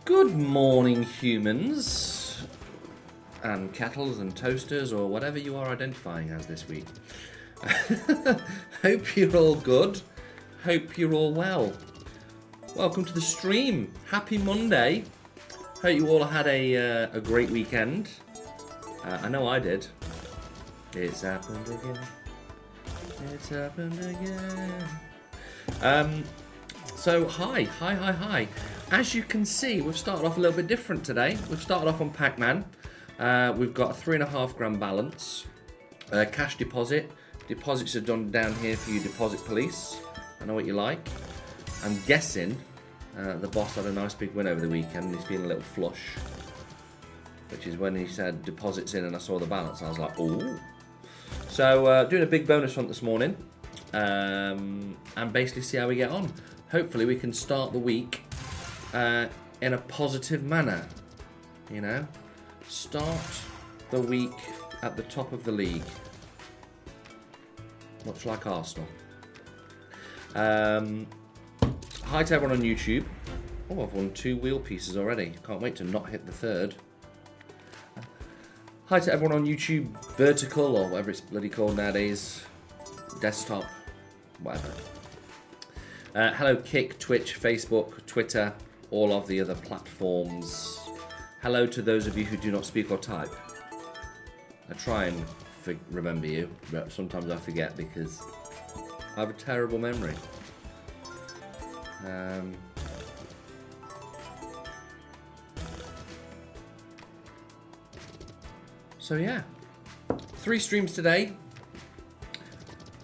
Good morning, humans and kettles and toasters or whatever you are identifying as this week. Hope you're all good. Hope you're all well. Welcome to the stream. Happy Monday. Hope you all had a great weekend. I know I did. It's happened again. It's happened again. So hi. As you can see, we've started off a little bit different today. We've started off on Pac-Man. We've got a 3.5 grand balance. Cash deposit. Deposits are done down here for you deposit police. I know what you like. I'm guessing the boss had a nice big win over the weekend. He's feeling a little flush. Which is when he said deposits in and I saw the balance. I was like, ooh. So doing a big bonus hunt this morning. And basically see how we get on. Hopefully we can start the week in a positive manner. You know? Start the week at the top of the league. Much like Arsenal. Hi to everyone on YouTube. Oh, I've won 2 wheel pieces already. Can't wait to not hit the third. Hi to everyone on YouTube, vertical or whatever it's bloody called nowadays. Desktop, whatever. Hello Kick, Twitch, Facebook, Twitter, all of the other platforms. Hello to those of you who do not speak or type. I try and remember you, but sometimes I forget because I have a terrible memory. So yeah, 3 streams today,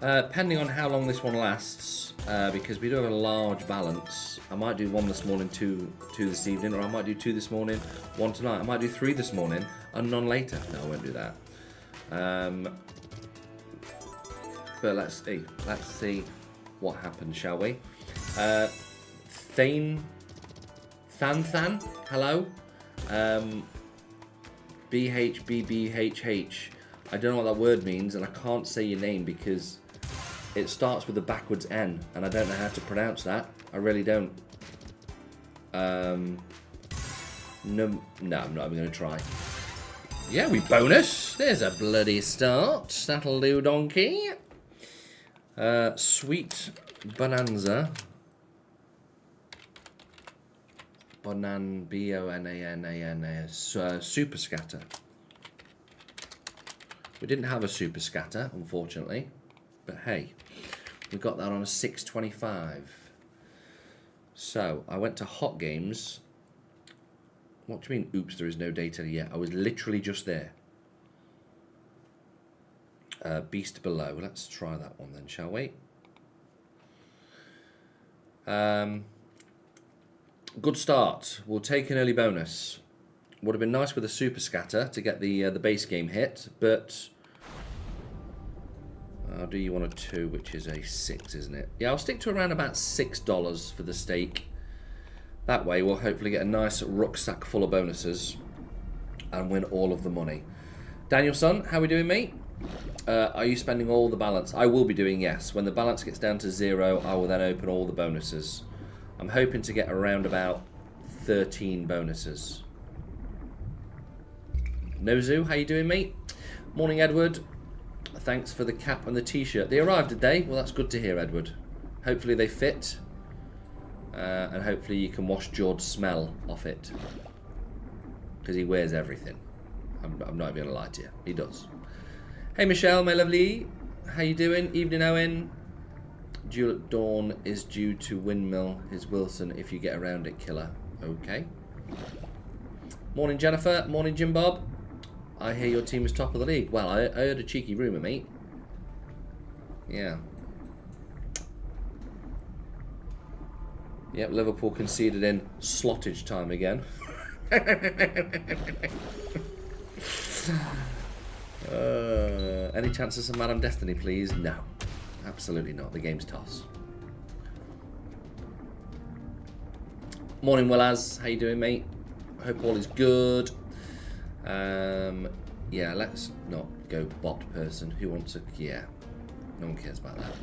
depending on how long this one lasts, because we do have a large balance. I might do 1 this morning, 2 this evening, or I might do 2 this morning, 1 tonight. I might do 3 this morning, and none later. No, I won't do that. But let's see what happens, shall we? Than, hello? BHBBHH. I don't know what that word means, and I can't say your name because it starts with a backwards N, and I don't know how to pronounce that. I really don't. No, I'm not even going to try. Yeah, we bonus. There's a bloody start. That'll do, donkey. Sweet Bonanza. B-O-N-A-N-A-N-A-N-A. Super Scatter. We didn't have a Super Scatter, unfortunately. But hey, we got that on a 625. So, I went to Hot Games. What do you mean, oops, there is no data yet? I was literally just there. Beast Below. Let's try that one then, shall we? Good start. We'll take an early bonus. Would have been nice with a Super Scatter to get the base game hit, but I'll do you one or 2, which is a 6, isn't it? Yeah, I'll stick to around about $6 for the stake. That way, we'll hopefully get a nice rucksack full of bonuses and win all of the money. Danielson, how are we doing, mate? Are you spending all the balance? I will be doing, yes. When the balance gets down to 0, I will then open all the bonuses. I'm hoping to get around about 13 bonuses. Nozu, how you doing, mate? Morning, Edward. Thanks for the cap and the t-shirt. They arrived, did they? Well, that's good to hear, Edward. Hopefully they fit. And hopefully you can wash George's smell off it. Because he wears everything. I'm not even going to lie to you. He does. Hey, Michelle, my lovely. How you doing? Evening, Owen. Julep Dawn is due to windmill his Wilson if you get around it, killer. Okay. Morning, Jennifer. Morning, Jim Bob. I hear your team is top of the league. Well, I heard a cheeky rumour, mate. Yeah. Yep, Liverpool conceded in slottage time again. Any chances of Madame Destiny, please? No. Absolutely not. The game's toss. Morning, Willaz. How you doing, mate? I hope all is good. Yeah, let's not go bot person. Who wants a... Yeah. No one cares about that.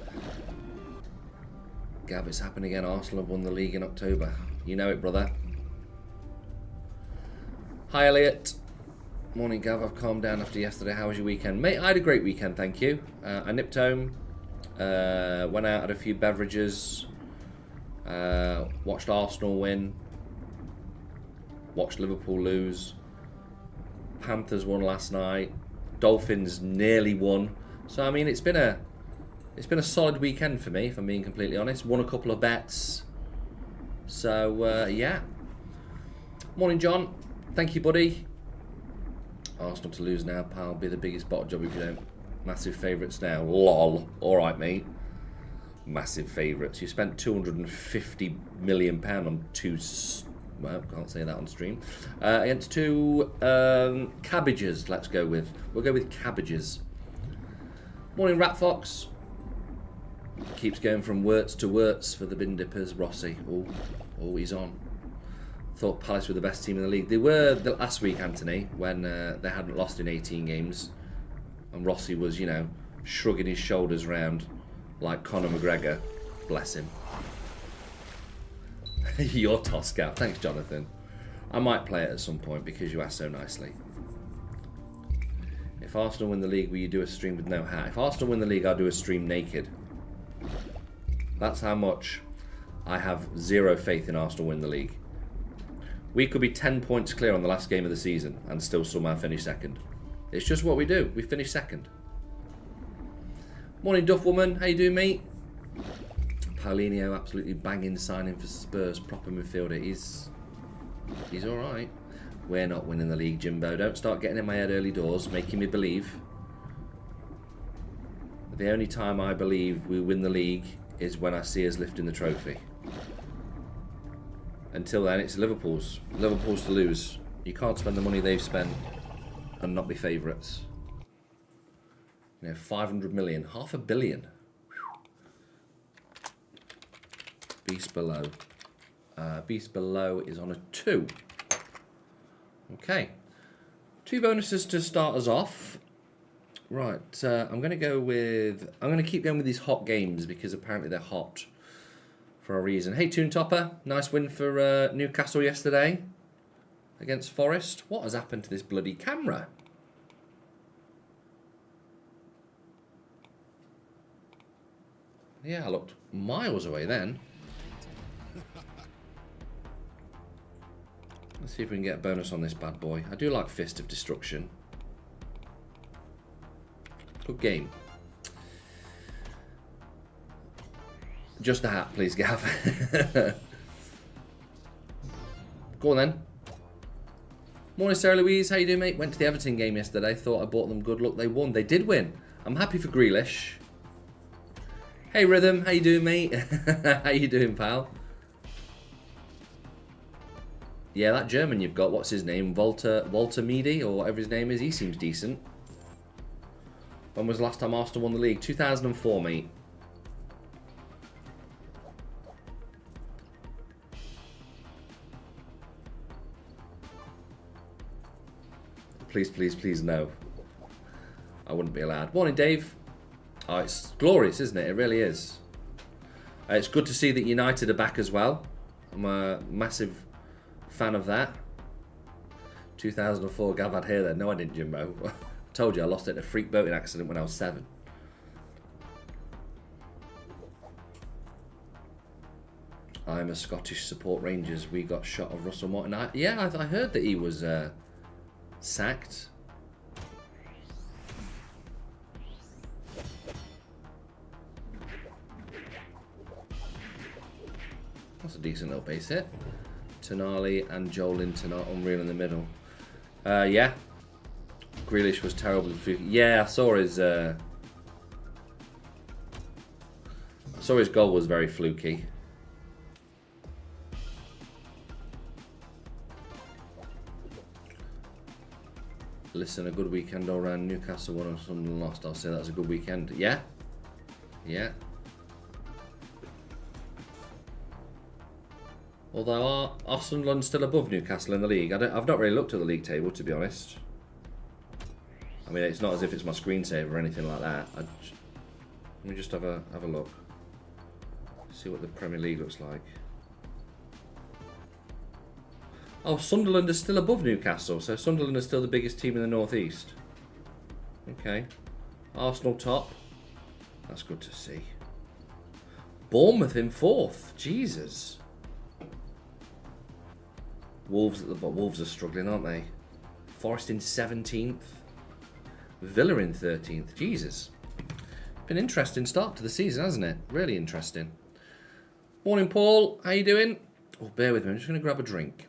Gav, it's happened again. Arsenal have won the league in October. You know it, brother. Hi, Elliot. Morning, Gav. I've calmed down after yesterday. How was your weekend? Mate, I had a great weekend, thank you. I nipped home, went out, had a few beverages, watched Arsenal win, watched Liverpool lose, Panthers won last night, Dolphins nearly won. So, I mean, it's been a solid weekend for me, if I'm being completely honest. Won a couple of bets. So, yeah. Morning, John. Thank you, buddy. Arsenal to lose now, pal. Be the biggest bot job if you don't. Massive favourites now. Lol. Alright, mate. Massive favourites. You spent £250 million on two... Well, can't say that on stream. Against two cabbages, let's go with. We'll go with cabbages. Morning, Rat Fox. Keeps going from words to words for the bin dippers. Rossi. Oh, he's on. Thought Palace were the best team in the league. They were last week, Anthony, when they hadn't lost in 18 games. And Rossi was, you know, shrugging his shoulders around like Conor McGregor. Bless him. Your toss cap. Thanks, Jonathan. I might play it at some point because you asked so nicely. If Arsenal win the league, will you do a stream with no hat? If Arsenal win the league, I'll do a stream naked. That's how much I have zero faith in Arsenal win the league. We could be 10 points clear on the last game of the season and still somehow finish second. It's just what we do. We finish second. Morning, Duff Woman. How you doing, mate? Paulinho absolutely banging signing for Spurs. Proper midfielder. He's all right. We're not winning the league, Jimbo. Don't start getting in my head early doors, making me believe. The only time I believe we win the league is when I see us lifting the trophy. Until then, it's Liverpool's. Liverpool's to lose. You can't spend the money they've spent and not be favourites. You know, 500 million, £500 million. Beast Below. Beast Below is on a 2. Okay. 2 bonuses to start us off. Right, I'm going to keep going with these hot games because apparently they're hot for a reason. Hey, Toon Topper. Nice win for Newcastle yesterday against Forest. What has happened to this bloody camera? Yeah, I looked miles away then. Let's see if we can get a bonus on this bad boy. I do like Fist of Destruction. Good game. Just a hat, please, Gav. Go on then. Morning, Sarah Louise. How you doing, mate? Went to the Everton game yesterday. Thought I bought them good luck. They won. They did win. I'm happy for Grealish. Hey, Rhythm. How you doing, mate? How you doing, pal? Yeah, that German you've got. What's his name? Walter Meady, or whatever his name is. He seems decent. When was the last time Arsenal won the league? 2004, mate. Please, please, please, no. I wouldn't be allowed. Morning, Dave. Oh, it's glorious, isn't it? It really is. It's good to see that United are back as well. I'm a massive fan of that. 2004, Gav had hair there. No, I didn't, Jimbo. I told you I lost it in a freak boating accident when I was 7. I'm a Scottish support Rangers. We got shot of Russell Martin. I heard that he was sacked. That's a decent little base hit. Tonali and Joelinton are unreal in the middle. Yeah. Grealish was terrible. Yeah, I saw his goal was very fluky. Listen, a good weekend all around. Newcastle won or something lost. I'll say that's a good weekend. Yeah? Yeah. Although are Sunderland still above Newcastle in the league? I've not really looked at the league table, to be honest. I mean, it's not as if it's my screensaver or anything like that. Let me just have a look. See what the Premier League looks like. Oh, Sunderland is still above Newcastle, so Sunderland is still the biggest team in the North East. Okay. Arsenal top. That's good to see. Bournemouth in 4th. Jesus. Wolves at the bottom. Wolves are struggling, aren't they? Forest in 17th. Villa in 13th. Jesus. Been an interesting start to the season, hasn't it? Really interesting. Morning, Paul. How you doing? Oh, bear with me. I'm just going to grab a drink.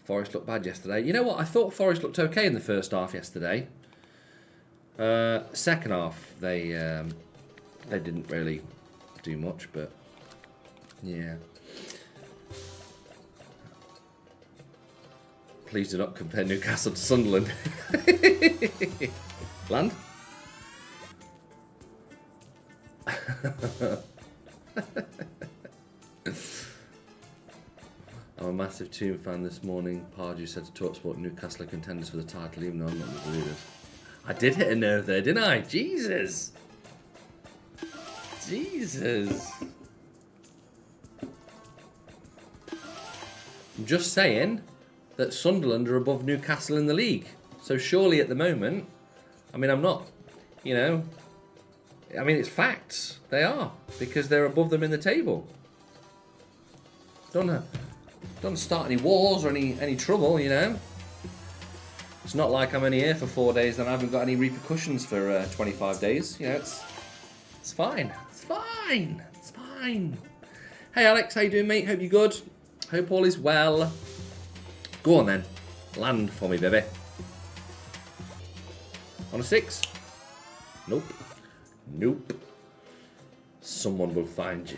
Forest looked bad yesterday. You know what? I thought Forest looked okay in the first half yesterday. Second half, they didn't really do much, but yeah. Please do not compare Newcastle to Sunderland. Land? I'm a massive Toon fan this morning. Pardew said to TalkSport Newcastle are contenders for the title, even though I'm not the leaders. I did hit a nerve there, didn't I? Jesus. Jesus. I'm just saying that Sunderland are above Newcastle in the league. So surely at the moment, I mean, I'm not, you know, I mean, it's facts. They are, because they're above them in the table. Don't start any wars or any trouble, you know. It's not like I'm only here for 4 days and I haven't got any repercussions for 25 days. You know, it's fine. It's fine. It's fine. Hey Alex, how you doing, mate? Hope you're good. Hope all is well. Go on then. Land for me, baby. On a 6? Nope. Nope. Someone will find you.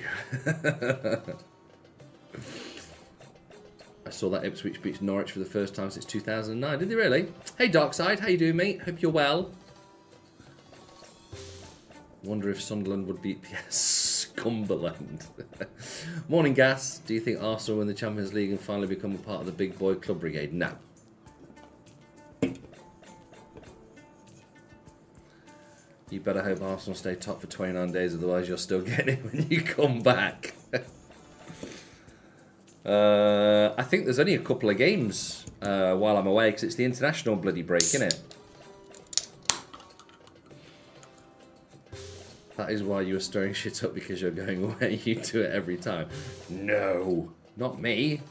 I saw that Ipswich beats Norwich for the first time since 2009. Did they really? Hey Darkside, how you doing, mate? Hope you're well. Wonder if Sunderland would beat Cumberland. Morning, Gas. Do you think Arsenal win the Champions League and finally become a part of the big boy club brigade? No. You better hope Arsenal stay top for 29 days, otherwise you'll still get it when you come back. I think there's only a couple of games while I'm away, because it's the international bloody break, innit? That is why you were stirring shit up, because you're going away. You do it every time. No, not me.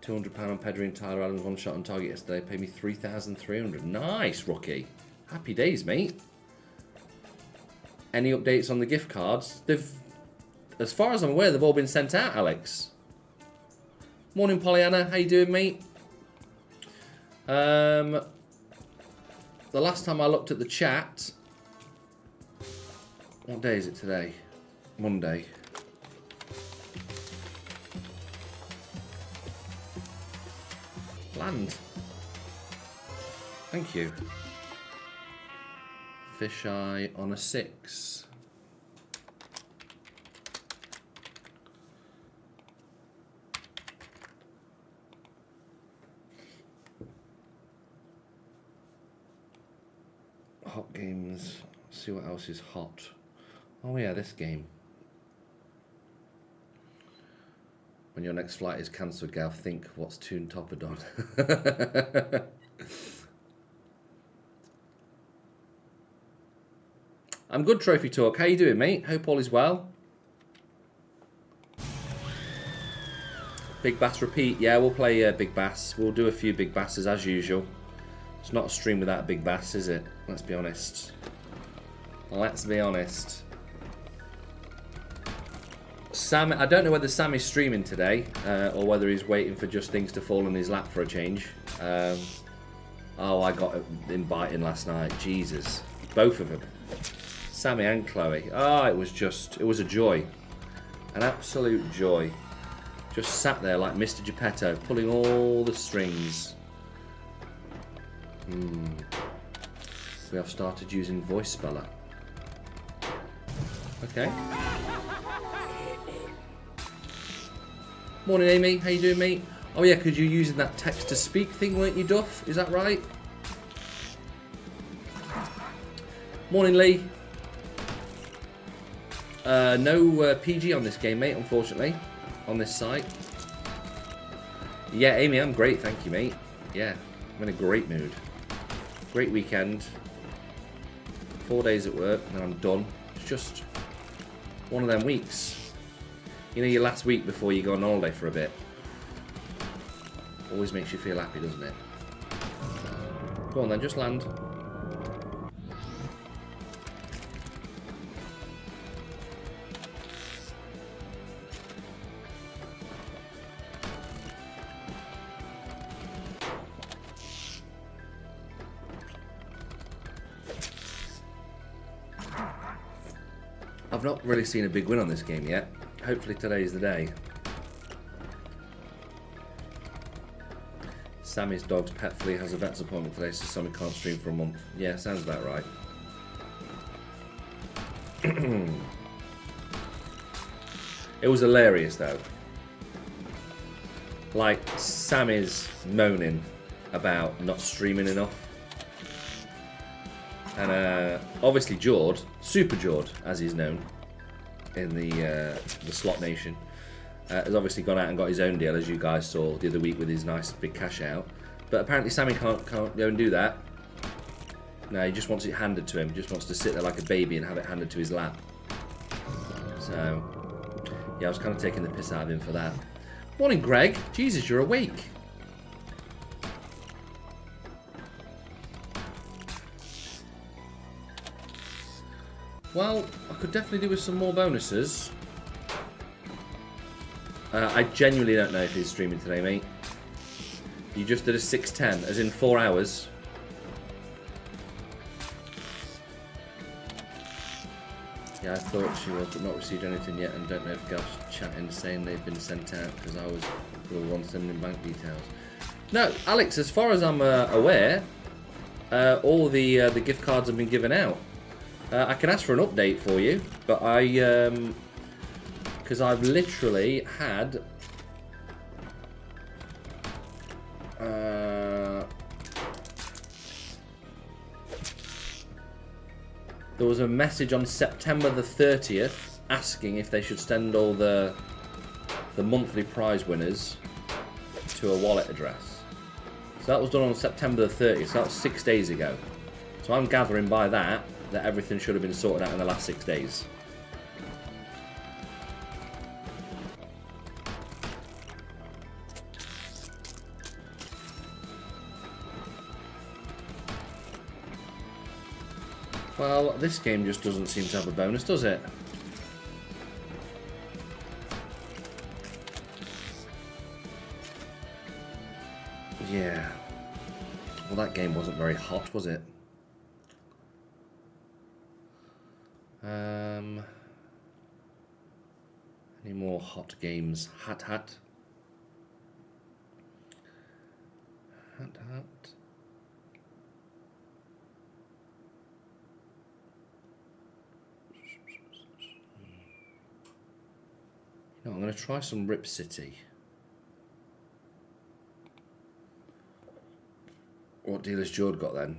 £200 on Pedri and Tyler Adams, one shot on target yesterday. Paid me 3,300. Nice, rookie. Happy days, mate. Any updates on the gift cards? As far as I'm aware, they've all been sent out, Alex. Morning, Pollyanna. How you doing, mate? The last time I looked at the chat... What day is it today? Monday. Land. Thank you. Fisheye on a 6. Hot games. See what else is hot. Oh yeah, this game. When your next flight is cancelled, Gav, think what's Toon Topper done. I'm good, Trophy Talk. How you doing, mate? Hope all is well. Big Bass repeat. Yeah, we'll play Big Bass. We'll do a few Big Basses as usual. It's not a stream without a Big Bass, is it? Let's be honest. Let's be honest. Sam, I don't know whether Sam is streaming today or whether he's waiting for just things to fall in his lap for a change. Oh, I got him biting last night. Jesus. Both of them. Sammy and Chloe. Oh, it was a joy. An absolute joy. Just sat there like Mr. Geppetto, pulling all the strings. We have started using voice speller. Okay. Morning, Amy. How you doing, mate? Oh yeah, because you're using that text-to-speak thing, weren't you, Duff? Is that right? Morning, Lee. No PG on this game, mate, unfortunately. On this site. Yeah, Amy, I'm great, thank you, mate. Yeah, I'm in a great mood. Great weekend. 4 days at work, and then I'm done. It's just one of them weeks. You know, your last week before you go on holiday for a bit. Always makes you feel happy, doesn't it? Go on then, just land. I've not really seen a big win on this game yet. Hopefully today's the day. Sammy's dog's pet flea has a vet's appointment today, so Sammy can't stream for a month. Yeah, sounds about right. It was hilarious though. Like, Sammy's moaning about not streaming enough. And obviously Jord, Super Jord, as he's known in the Slot Nation, has obviously gone out and got his own deal, as you guys saw the other week with his nice big cash out. But apparently Sammy can't go and do that. No, he just wants it handed to him. He just wants to sit there like a baby and have it handed to his lap. So, yeah, I was kind of taking the piss out of him for that. Morning, Greg. Jesus, you're awake. Well, I could definitely do with some more bonuses. I genuinely don't know if he's streaming today, mate. You just did a 6:10, as in 4 hours. Yeah, I thought she was, but not received anything yet, and don't know if girls chatting saying they've been sent out, because I was the one sending bank details. No, Alex, as far as I'm aware, all the gift cards have been given out. I can ask for an update for you, but because I've literally had there was a message on September the 30th asking if they should send all the monthly prize winners to a wallet address. So that was done on September the 30th, so that was 6 days ago. So I'm gathering by that everything should have been sorted out in the last 6 days. Well, this game just doesn't seem to have a bonus, does it? Yeah. Well, that game wasn't very hot, was it? Any more hot games? Hat. You know, I'm going to try some Rip City. What deal has Jord got then?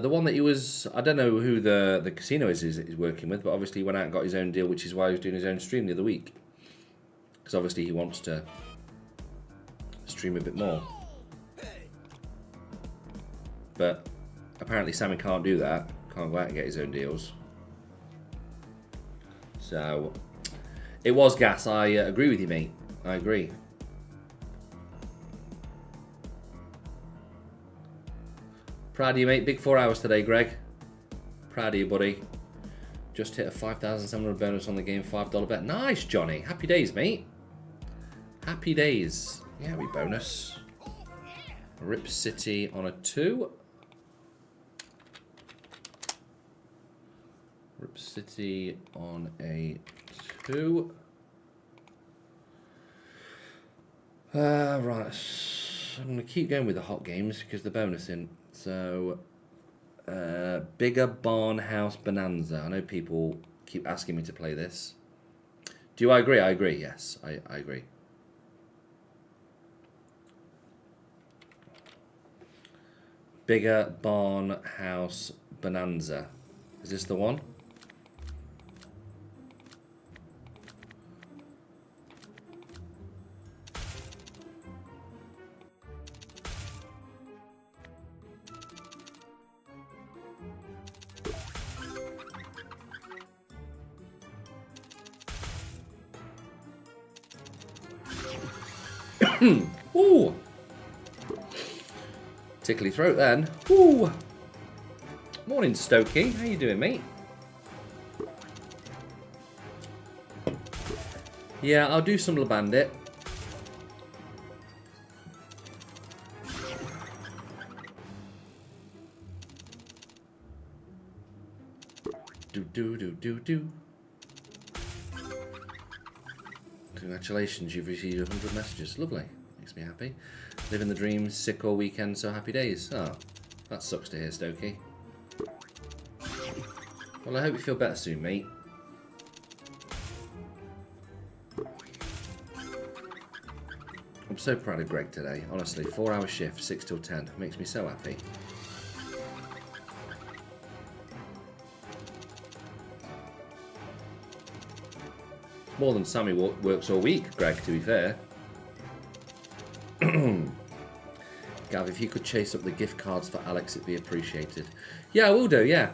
The one that he was... I don't know who the casino is working with, but obviously he went out and got his own deal, which is why he was doing his own stream the other week. Because obviously he wants to stream a bit more. But apparently Sammy can't do that. Can't go out and get his own deals. So, it was gas. I agree with you, mate. I agree. Proud of you, mate. Big 4 hours today, Greg. Proud of you, buddy. Just hit a 5,700 bonus on the game, $5 bet. Nice, Johnny. Happy days, mate. Happy days. Yeah, we bonus. Rip City on a 2. Rip City on a 2. Right. I'm going to keep going with the hot games because the bonus in. So, Bigger Barn House Bonanza. I know people keep asking me to play this. Do I agree? I agree, yes. I agree. Bigger Barn House Bonanza. Is this the one? Ooh! Tickly throat then. Ooh! Morning, Stokey. How you doing, mate? Yeah, I'll do some Bandit. Do. Congratulations, you've received 100 messages. Lovely. Makes me happy. Living the dream, sick all weekend, so happy days. Oh, that sucks to hear, Stokey. Well, I hope you feel better soon, mate. I'm so proud of Greg today. Honestly, 4-hour shift, 6 till 10. Makes me so happy. More than Sammy works all week, Greg, to be fair. Gav, if you could chase up the gift cards for Alex, it'd be appreciated. Yeah, I will do, yeah.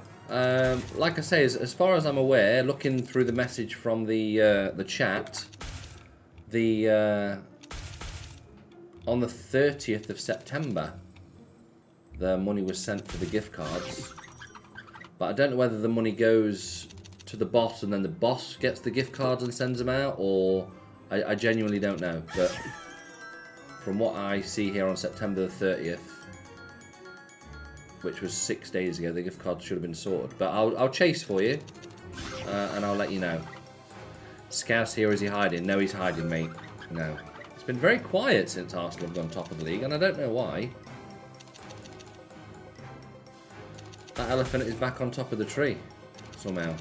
Like I say, as far as I'm aware, looking through the message from the chat, on the 30th of September, the money was sent for the gift cards. But I don't know whether the money goes to the boss and then the boss gets the gift cards and sends them out, or I genuinely don't know. But from what I see here on September the 30th, which was 6 days ago, the gift cards should have been sorted. But I'll chase for you, and I'll let you know. Scouse here, is he hiding? No, he's hiding, mate. No. It's been very quiet since Arsenal have gone top of the league, and I don't know why. That elephant is back on top of the tree, somehow.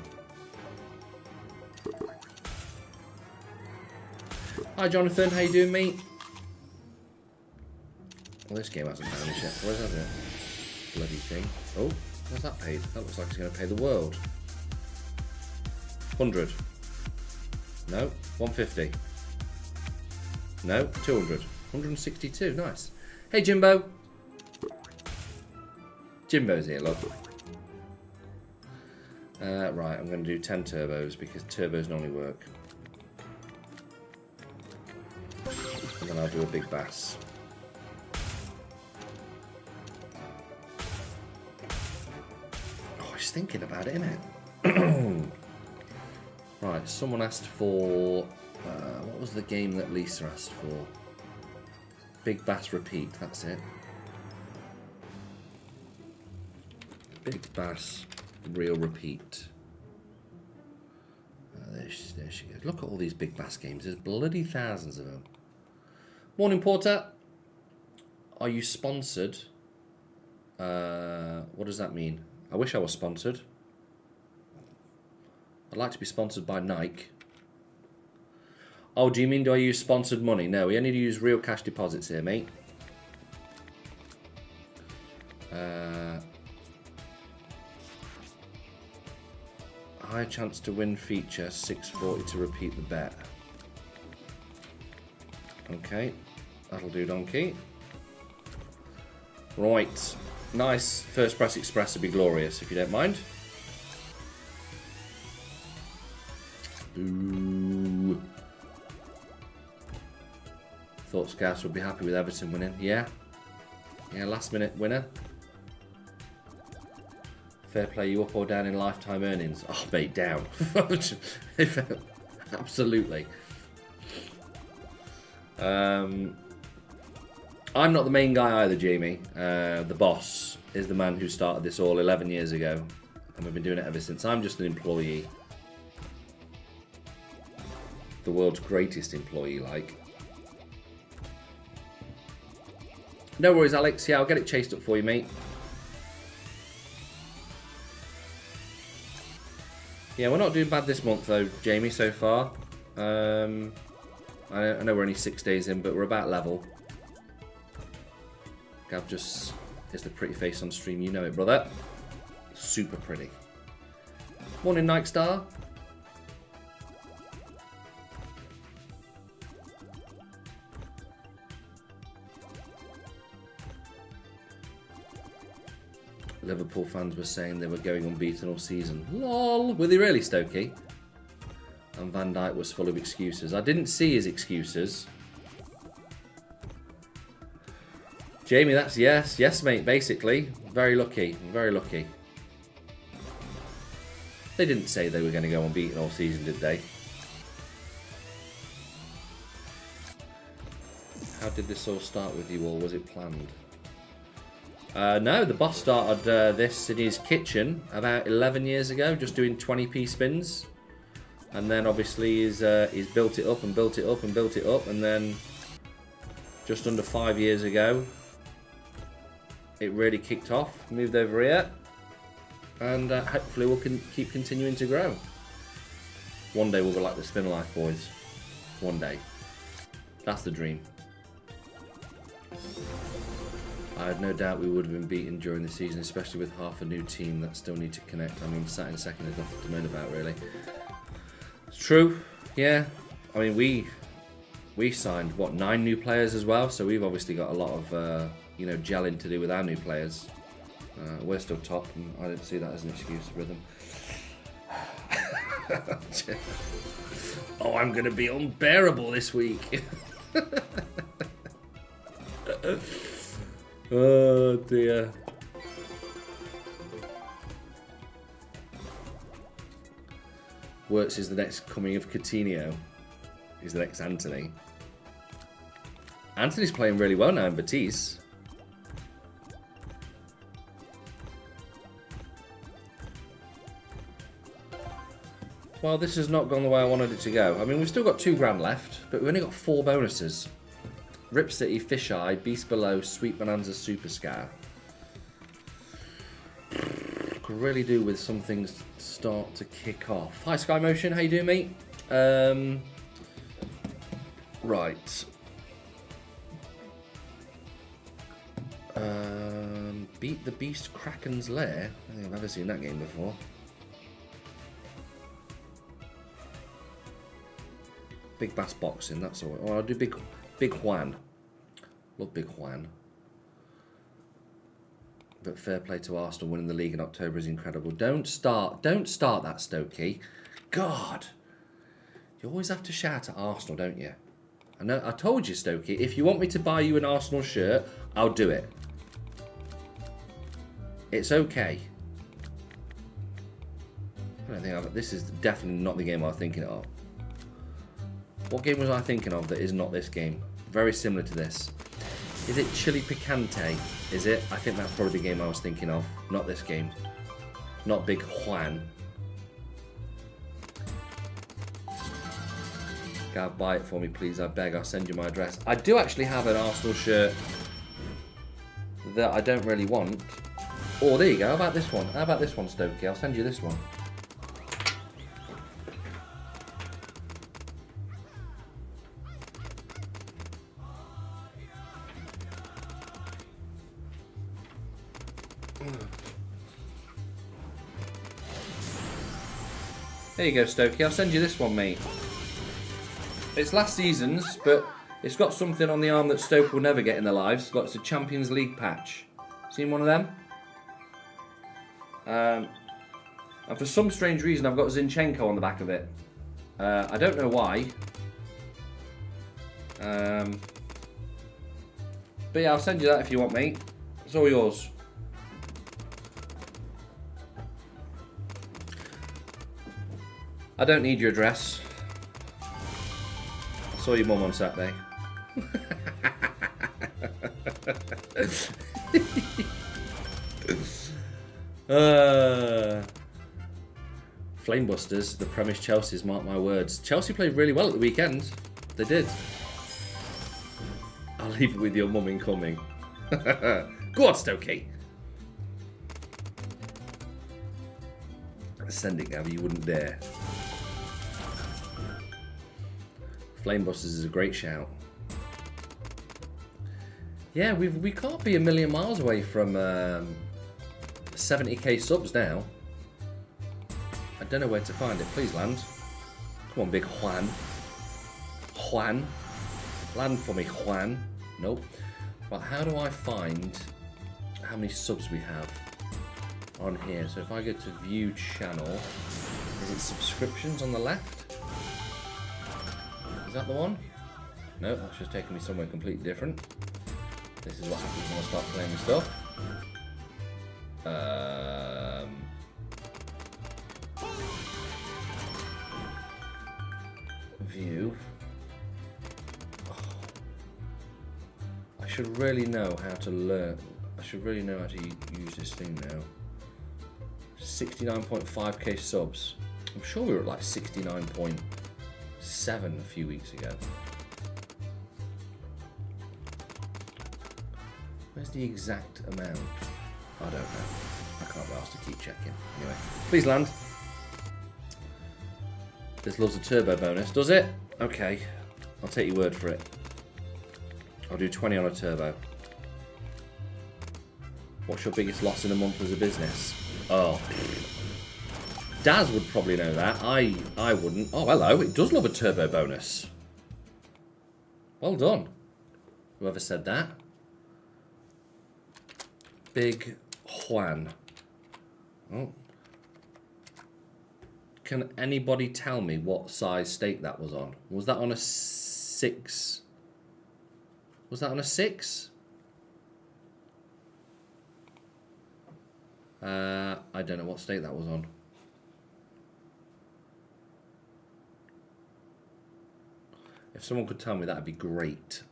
Hi Jonathan, how you doing, mate? Well, this game hasn't vanished yet. Where's that it? Bloody thing. Oh, what's that paid? That looks like it's going to pay the world. 100. No, 150. No, 200. 162, nice. Hey Jimbo. Jimbo's here, look. Right, I'm going to do 10 turbos because turbos normally work. And then I'll do a big bass. Oh, he's thinking about it, innit? Right, someone asked for... what was the game that Lisa asked for? Big bass repeat, that's it. Big bass real repeat. There she goes. Look at all these big bass games. There's bloody thousands of them. Morning, Porter. Are you sponsored? What does that mean? I wish I was sponsored. I'd like to be sponsored by Nike. Oh, do you mean do I use sponsored money? No, we only use real cash deposits here, mate. High chance to win feature, 640 to repeat the bet. Okay, that'll do, donkey. Right, nice. First press express would be glorious, if you don't mind. Ooh. Thought Scouse would be happy with Everton winning. Yeah. Yeah, last minute winner. Fair play, you up or down in lifetime earnings? Oh, mate, down. Absolutely. I'm not the main guy either, Jamie. The boss is the man who started this all 11 years ago. And we've been doing it ever since. I'm just an employee. The world's greatest employee, like. No worries, Alex. Yeah, I'll get it chased up for you, mate. Yeah, we're not doing bad this month, though, Jamie, so far. I know we're only 6 days in, but we're about level. Gav just is the pretty face on stream. You know it, brother. Super pretty. Morning, Nightstar. Liverpool fans were saying they were going unbeaten all season. LOL! Were they really, Stokey? And Van Dijk was full of excuses. I didn't see his excuses. Jamie, that's yes. Yes, mate, basically. Very lucky. Very lucky. They didn't say they were going to go unbeaten all season, did they? How did this all start with you all? Was it planned? No, the boss started this in his kitchen about 11 years ago, just doing 20p spins. And then obviously he's built it up and built it up and built it up. And then just under 5 years ago, it really kicked off, moved over here. And hopefully we'll keep continuing to grow. One day we'll be like the Spin Life boys. One day. That's the dream. I had no doubt we would have been beaten during the season, especially with half a new team that still need to connect. I mean, sat in second is nothing to moan about, really. It's true, yeah. I mean, we signed, what, 9 new players as well? So we've obviously got a lot of, you know, gelling to do with our new players. We're still top, and I didn't see that as an excuse, Rhythm. Oh, I'm going to be unbearable this week. Oh dear. Works is the next coming of Coutinho. He's the next Anthony. Anthony's playing really well now in Betis. Well, this has not gone the way I wanted it to go. I mean, we've still got 2 grand left, but we've only got 4 bonuses. Rip City, Fisheye, Beast Below, Sweet Bonanza, Super Scar. Could really do with some things start to kick off. Hi Sky Motion, how you doing, mate? Right. Beat the Beast Kraken's Lair. I don't think I've ever seen that game before. Big Bass Boxing, that's all. Oh, I'll do Big Juan. Love Big Juan. But fair play to Arsenal, winning the league in October is incredible. Don't start that, Stokey. God. You always have to shout at Arsenal, don't you? I know. I told you, Stokey, if you want me to buy you an Arsenal shirt, I'll do it. It's okay. I don't think this is definitely not the game I was thinking of. What game was I thinking of that is not this game? Very similar to this. Is it Chili Picante? Is it? I think that's probably the game I was thinking of. Not this game. Not Big Juan. Gav, buy it for me, please. I beg. I'll send you my address. I do actually have an Arsenal shirt that I don't really want. Oh, there you go. How about this one? How about this one, Stokey? I'll send you this one. There you go, Stokey. I'll send you this one, mate. It's last season's, but it's got something on the arm that Stoke will never get in their lives. It's a Champions League patch. Seen one of them? And for some strange reason, I've got Zinchenko on the back of it. I don't know why. But yeah, I'll send you that if you want, mate. It's all yours. I don't need your address. I saw your mum on Saturday. Flamebusters, the premise Chelsea's, mark my words. Chelsea played really well at the weekend. They did. I'll leave it with your mum incoming. Go on, Stokey. Send it, Gav, you wouldn't dare. Flamebusters is a great shout. Yeah, we can't be a million miles away from 70k subs now. I don't know where to find it. Please land. Come on, big Juan. Juan. Land for me, Juan. Nope. Right, how do I find how many subs we have on here? So if I go to view channel, is it subscriptions on the left? Is that the one? No, that's just taking me somewhere completely different. This is what happens when I start playing with stuff. View. Oh. I should really know how to learn. I should really know how to use this thing now. 69.5k subs. I'm sure we were at like 69.7 a few weeks ago. Where's the exact amount? I don't know. I can't be asked to keep checking. Anyway, please land. This loves a turbo bonus, does it? Okay, I'll take your word for it. I'll do 20 on a turbo. What's your biggest loss in a month as a business? Oh, Daz would probably know that. I wouldn't. Oh, hello. It does love a turbo bonus. Well done. Whoever said that. Big Juan. Oh. Can anybody tell me what size steak that was on? Was that on a 6? Was that on a 6? I don't know what steak that was on. If someone could tell me, that'd be great.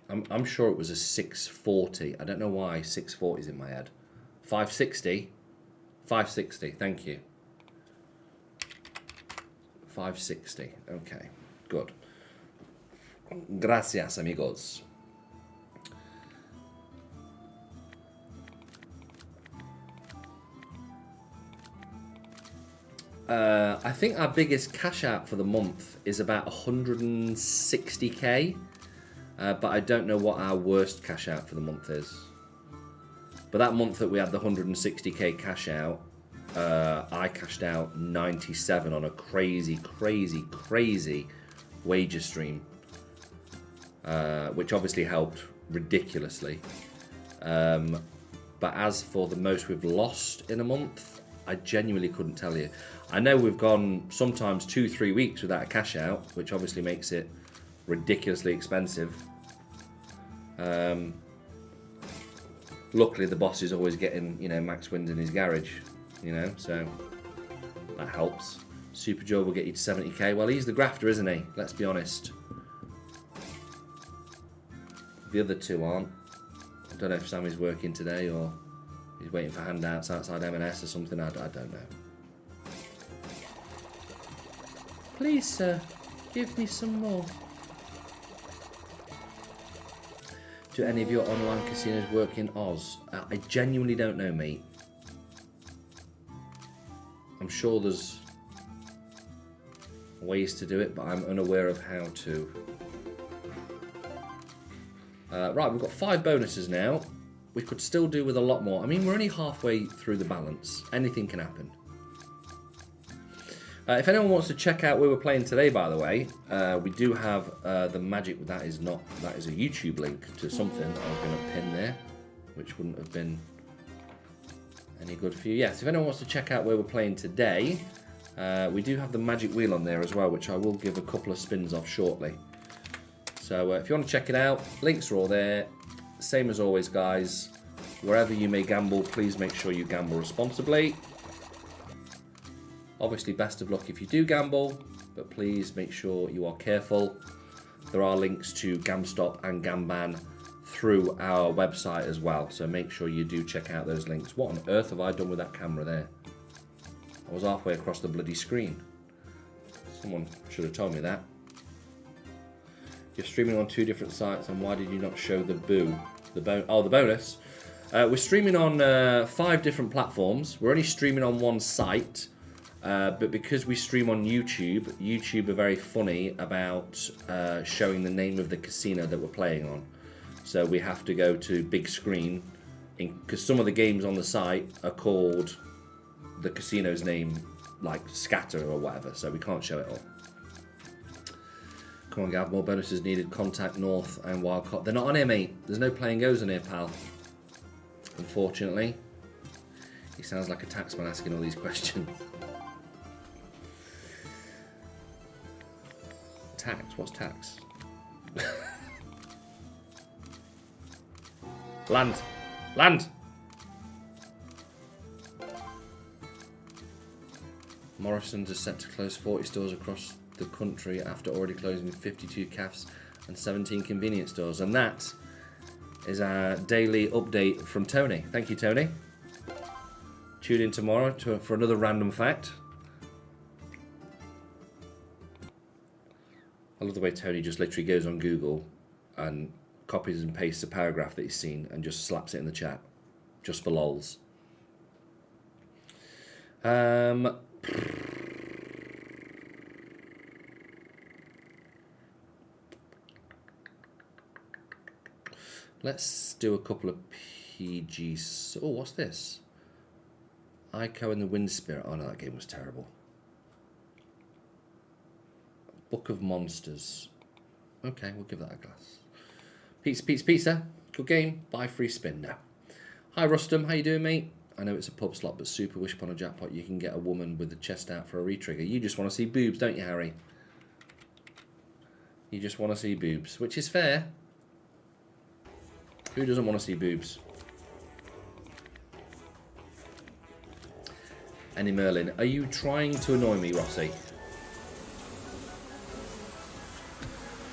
I'm sure it was a 640. I don't know why 640 is in my head. 560? 560, thank you. 560, okay, good. Gracias, amigos. I think our biggest cash out for the month is about 160k, but I don't know what our worst cash out for the month is. But that month that we had the 160k cash out, I cashed out 97 on a crazy wager stream, which obviously helped ridiculously. But as for the most we've lost in a month, I genuinely couldn't tell you. I know we've gone sometimes 2-3 weeks without a cash out, which obviously makes it ridiculously expensive. Luckily the boss is always getting, you know, max wins in his garage, you know, so that helps. Super Joe will get you to 70k. Well, he's the grafter, isn't he? Let's be honest. The other two aren't. I don't know if Sammy's working today or he's waiting for handouts outside M&S or something. I don't know. Please, sir, give me some more. Do any of your online casinos work in Oz? I genuinely don't know, mate. I'm sure there's ways to do it, but I'm unaware of how to. Right, we've got 5 bonuses now. We could still do with a lot more. I mean, we're only halfway through the balance. Anything can happen. If anyone wants to check out where we're playing today, by the way, we do have the magic. That is a YouTube link to something that I was going to pin there, which wouldn't have been any good for you. Yes, if anyone wants to check out where we're playing today, we do have the magic wheel on there as well, which I will give a couple of spins off shortly. So if you want to check it out, links are all there. Same as always, guys. Wherever you may gamble, please make sure you gamble responsibly. Obviously, best of luck if you do gamble, but please make sure you are careful. There are links to GamStop and GamBan through our website as well, so make sure you do check out those links. What on earth have I done with that camera there? I was halfway across the bloody screen. Someone should have told me that. You're streaming on 2 different sites, and why did you not show the boo? The bonus. We're streaming on 5 different platforms. We're only streaming on one site, but because we stream on YouTube, YouTube are very funny about showing the name of the casino that we're playing on. So we have to go to big screen, because some of the games on the site are called the casino's name, like Scatter or whatever, so we can't show it all. Come on, Gav, more bonuses needed. Contact North and Wildcard. They're not on here, mate. There's no playing goes on here, pal. Unfortunately. He sounds like a taxman asking all these questions. Tax? What's tax? Land! Land! Morrison's is set to close 40 stores across the country after already closing 52 cafes and 17 convenience stores. And that is our daily update from Tony. Thank you, Tony. Tune in tomorrow for another random fact. I love the way Tony just literally goes on Google and copies and pastes a paragraph that he's seen and just slaps it in the chat. Just for lols. Let's do a couple of PGs. Oh, what's this? Ico and the Wind Spirit. Oh no, that game was terrible. Book of Monsters. Okay, we'll give that a glass. Pizza. Good game. Buy free spin now. Hi Rustum, how you doing, mate? I know it's a pub slot, but super wish upon a jackpot you can get a woman with the chest out for a re-trigger. You just want to see boobs, don't you, Harry? You just want to see boobs, which is fair. Who doesn't want to see boobs? Annie Merlin, are you trying to annoy me, Rossi?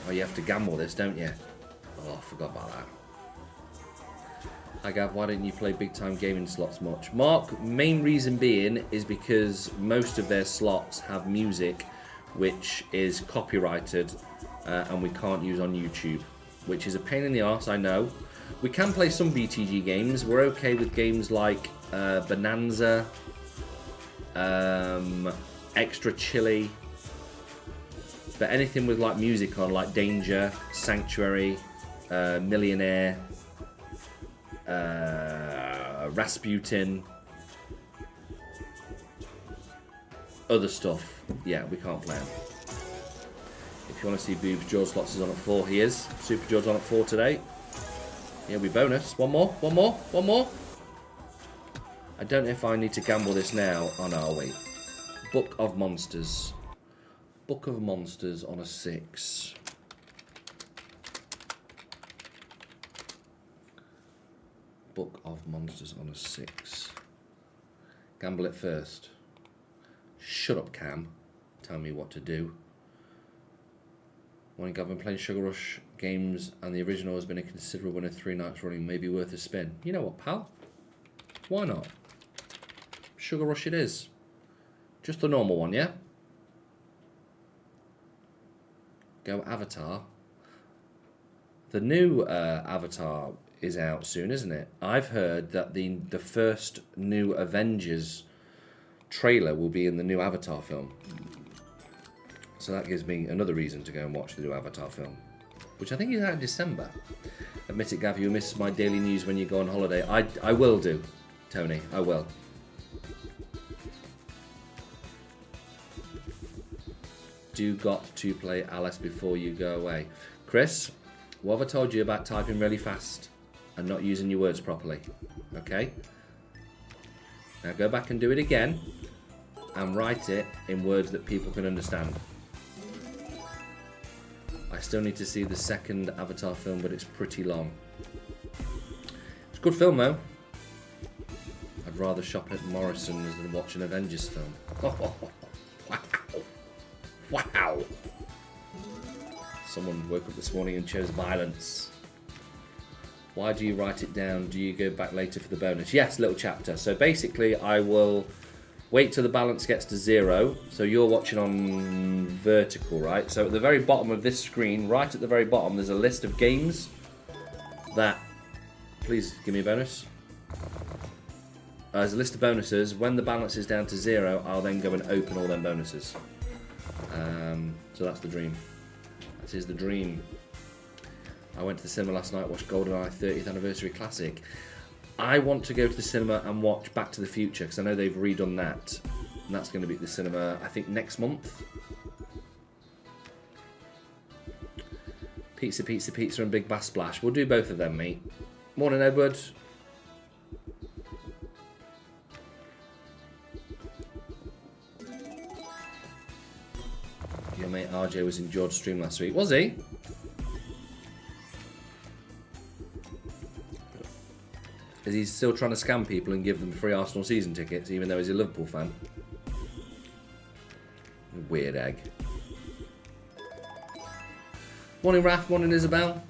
Oh, you have to gamble this, don't you? Oh, I forgot about that. Hi Gav, why don't you play big time gaming slots much? Mark, main reason being is because most of their slots have music which is copyrighted and we can't use on YouTube, which is a pain in the arse, I know. We can play some BTG games. We're okay with games like Bonanza, Extra Chili, but anything with like music on, like Danger, Sanctuary, Millionaire, Rasputin, other stuff, yeah, we can't play them. If you want to see boobs, George Slots is on at 4. He is. Super George on at 4 today. Yeah, we bonus. One more. I don't know if I need to gamble this now. Oh no, I'll wait. Book of Monsters. Book of Monsters on a 6. Book of Monsters on a 6. Gamble it first. Shut up, Cam. Tell me what to do. Morning, Gavin. Playing Sugar Rush games, and the original has been a considerable winner 3 nights running. Maybe worth a spin. You know what, pal? Why not? Sugar Rush it is. Just the normal one, yeah? Go Avatar. The new Avatar is out soon, isn't it? I've heard that the first new Avengers trailer will be in the new Avatar film. So that gives me another reason to go and watch the new Avatar film, which I think is out in December. Admit it, Gav, you'll miss my daily news when you go on holiday. I will do, Tony, I will. Do got to play Alice before you go away. Chris, what have I told you about typing really fast and not using your words properly? Okay? Now go back and do it again and write it in words that people can understand. I still need to see the second Avatar film, but it's pretty long. It's a good film, though. I'd rather shop at Morrison's than watch an Avengers film. Oh, wow. Wow. Someone woke up this morning and chose violence. Why do you write it down? Do you go back later for the bonus? Yes, little chapter. So basically, I will wait till the balance gets to 0. So you're watching on vertical, right? So at the very bottom of this screen, right at the very bottom, there's a list of games that Please give me a bonus. There's a list of bonuses. When the balance is down to 0, I'll then go and open all them bonuses. So that's the dream. That is the dream. I went to the cinema last night, watched GoldenEye 30th Anniversary Classic. I want to go to the cinema and watch Back to the Future, because I know they've redone that. And that's going to be at the cinema, I think, next month. Pizza, pizza, pizza and Big Bass Splash. We'll do both of them, mate. Morning, Edward. Your mate RJ was in George's stream last week. Was he? Is he still trying to scam people and give them free Arsenal season tickets, even though he's a Liverpool fan? Weird egg. Morning, Raph. Morning, Isabel.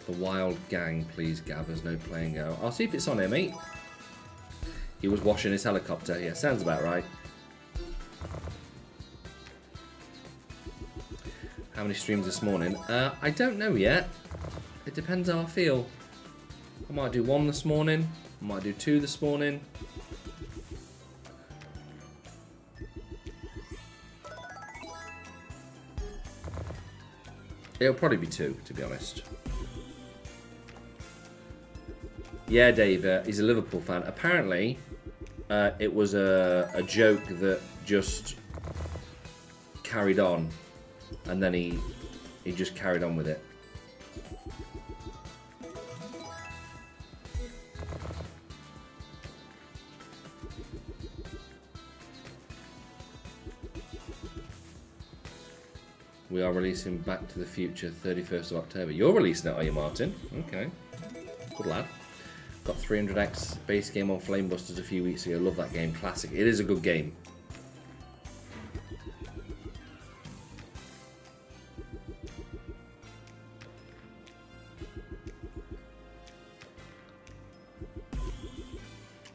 The Wild Gang, please, Gav. There's no playing go. I'll see if it's on here, mate. He was washing his helicopter. Yeah, sounds about right. How many streams this morning? I don't know yet. It depends how I feel. I might do 1 this morning. I might do 2 this morning. It'll probably be 2, to be honest. Yeah, Dave, he's a Liverpool fan. Apparently, it was a joke that just carried on, and then he just carried on with it. We are releasing Back to the Future 31st of October. You're releasing it, are you, Martin? Okay. Good lad. Got 300x base game on Flamebusters a few weeks ago. Love that game. Classic. It is a good game.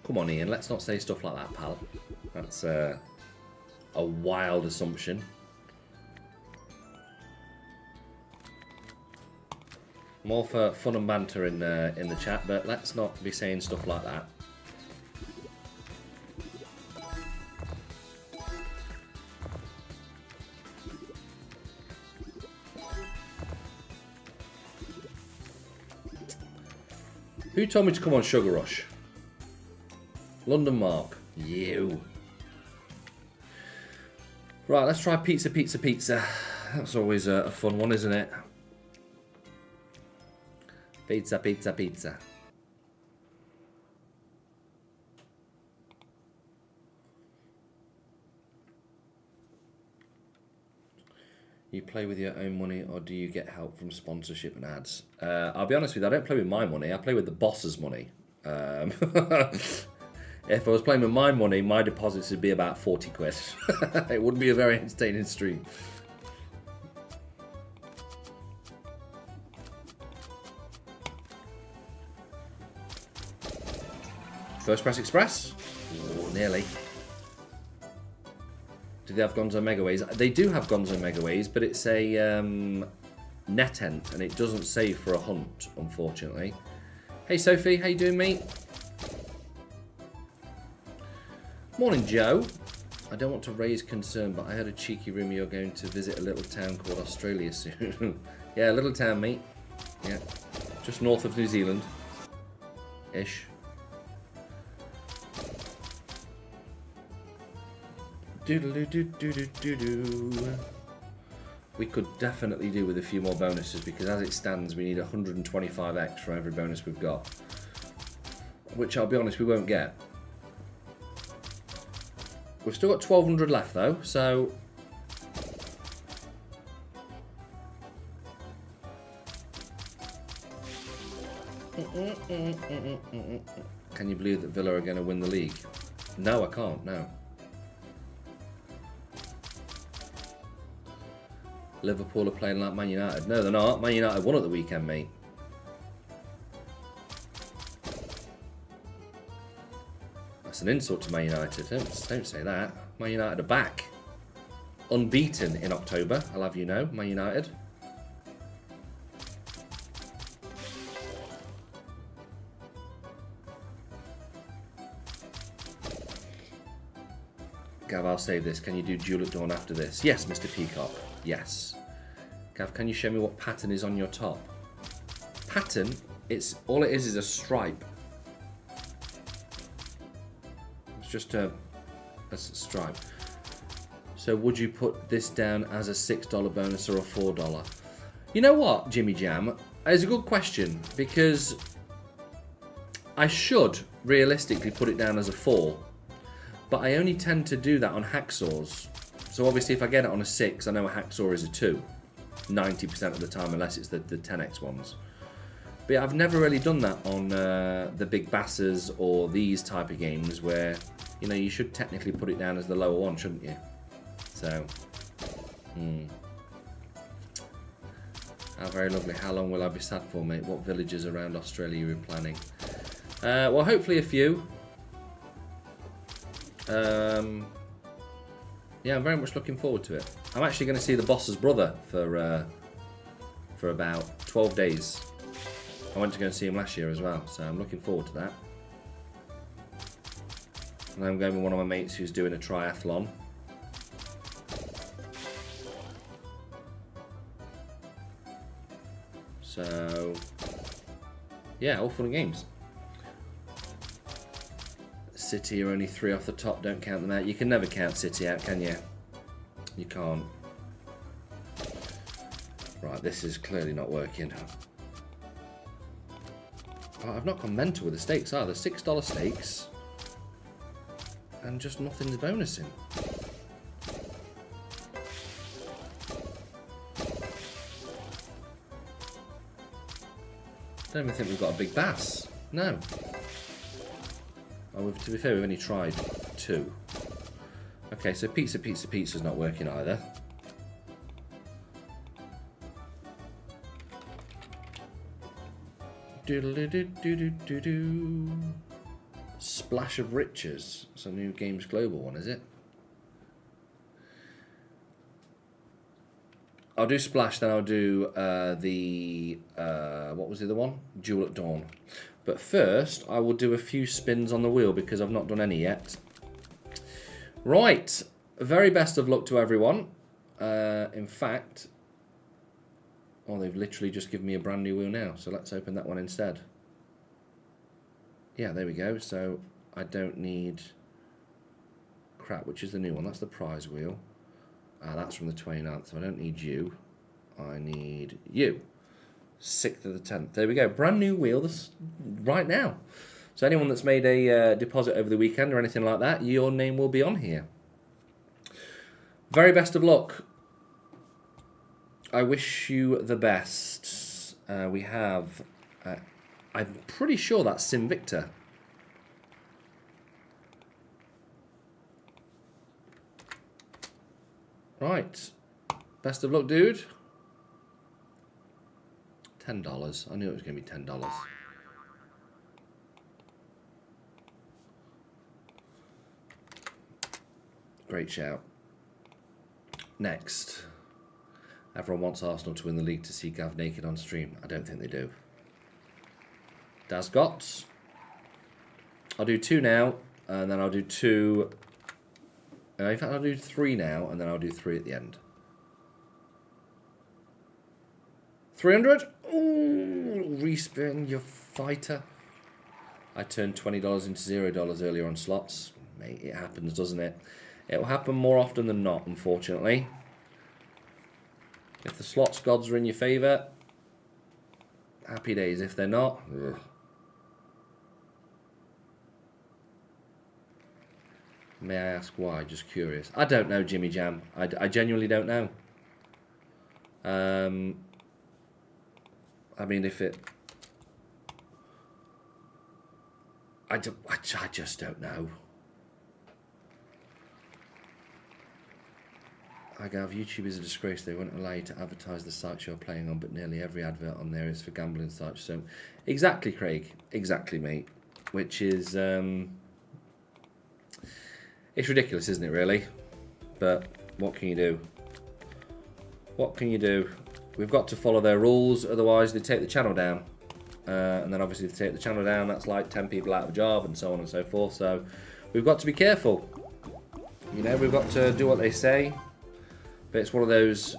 Come on, Ian. Let's not say stuff like that, pal. That's a wild assumption. I'm all for fun and banter in the chat, but let's not be saying stuff like that. Who told me to come on Sugar Rush? London Mark. You. Right, let's try pizza, pizza, pizza. That's always a fun one, isn't it? Pizza, pizza, pizza. You play with your own money, or do you get help from sponsorship and ads? I'll be honest with you, I don't play with my money. I play with the boss's money. If I was playing with my money, my deposits would be about 40 quid. It wouldn't be a very entertaining stream. First Press Express? Oh, nearly. Do they have Gonzo Megaways? They do have Gonzo Megaways, but it's a NetEnt, and it doesn't save for a hunt, unfortunately. Hey Sophie, how you doing, mate? Morning, Joe. I don't want to raise concern, but I had a cheeky rumour you're going to visit a little town called Australia soon. Yeah, a little town, mate. Yeah, just north of New Zealand. Ish. We could definitely do with a few more bonuses, because as it stands we need 125x for every bonus we've got, which I'll be honest we won't get. We've still got 1200 left though, so can you believe that Villa are going to win the league? No, I can't, no. Liverpool are playing like Man United. No, they're not. Man United won at the weekend, mate. That's an insult to Man United. Don't say that. Man United are back. Unbeaten in October, I'll have you know. Man United. Gav, I'll save this. Can you do Duel at Dawn after this? Yes, Mr. Peacock. Yes. Gav, can you show me what pattern is on your top? Pattern, it's all it is a stripe. It's just a stripe. So would you put this down as a $6 bonus or a $4? You know what, Jimmy Jam? It's a good question because I should realistically put it down as a 4, but I only tend to do that on hacksaws. So obviously if I get it on a 6, I know a hacksaw is a 2, 90% of the time, unless it's the 10x ones. But I've never really done that on the big basses or these type of games where, you know, you should technically put it down as the lower one, shouldn't you? So, Oh, very lovely. How long will I be sad for, mate? What villages around Australia are you planning? Well, hopefully a few. Yeah, I'm very much looking forward to it. I'm actually going to see the boss's brother for about 12 days. I went to go and see him last year as well, so I'm looking forward to that. And I'm going with one of my mates who's doing a triathlon. So, yeah, all fun and games. City are only 3 off the top, don't count them out. You can never count City out, can you? You can't. Right, this is clearly not working. Oh, I've not gone mental with the stakes either. $6 stakes. And just nothing's bonusing. I don't even think we've got a big bass. No. Oh, to be fair, we've only tried 2. Okay, so pizza's not working either. Doodle-doo-doo-doo-doo-doo. Splash of Riches. It's a new Games Global one, is it? I'll do Splash, then I'll do what was the other one? Duel at Dawn. But first, I will do a few spins on the wheel because I've not done any yet. Right. Very best of luck to everyone. In fact, oh, they've literally just given me a brand new wheel now. So let's open that one instead. Yeah, there we go. So I don't need crap, which is the new one. That's the prize wheel. That's from the 29th, so I don't need you. I need you. 6th of the 10th. There we go. Brand new wheel right now. So anyone that's made a deposit over the weekend or anything like that, your name will be on here. Very best of luck. I wish you the best. We have... I'm pretty sure that's Sim Victor. Right. Best of luck, dude. $10. I knew it was going to be $10. Great shout. Next. Everyone wants Arsenal to win the league to see Gav naked on stream. I don't think they do. Dazgots. I'll do 2 now, and then I'll do 2... in fact, I'll do 3 now, and then I'll do 3 at the end. 300? Ooh, respin, you fighter. I turned $20 into $0 earlier on slots. Mate, it happens, doesn't it? It will happen more often than not, unfortunately. If the slots gods are in your favour, happy days. If they're not, ugh. May I ask why? Just curious. I don't know, Jimmy Jam. I genuinely don't know. I mean, if it... I just don't know. I Gav, YouTube is a disgrace. They won't allow you to advertise the sites you're playing on, but nearly every advert on there is for gambling sites. So, exactly, Craig. Exactly, mate. Which is... it's ridiculous, isn't it, really? But what can you do? What can you do? We've got to follow their rules, otherwise they take the channel down. And then obviously if they take the channel down, that's like 10 people out of a job and so on and so forth. So we've got to be careful. You know, we've got to do what they say. But it's one of those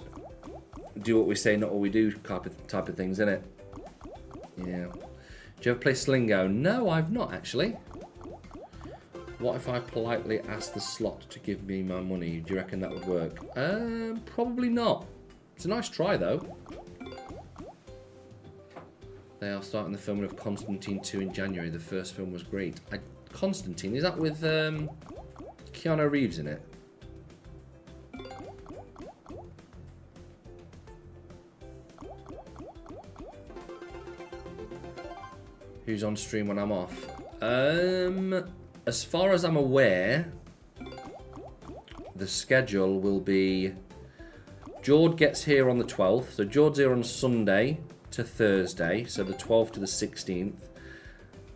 do what we say, not what we do type of things, isn't it? Yeah. Do you ever play Slingo? No, I've not actually. What if I politely ask the slot to give me my money? Do you reckon that would work? Probably not. It's a nice try though. They are starting the filming of Constantine 2 in January. The first film was great. Constantine, is that with Keanu Reeves in it? Who's on stream when I'm off? As far as I'm aware, the schedule will be... Jord gets here on the 12th. So Jord's here on Sunday to Thursday. So the 12th to the 16th.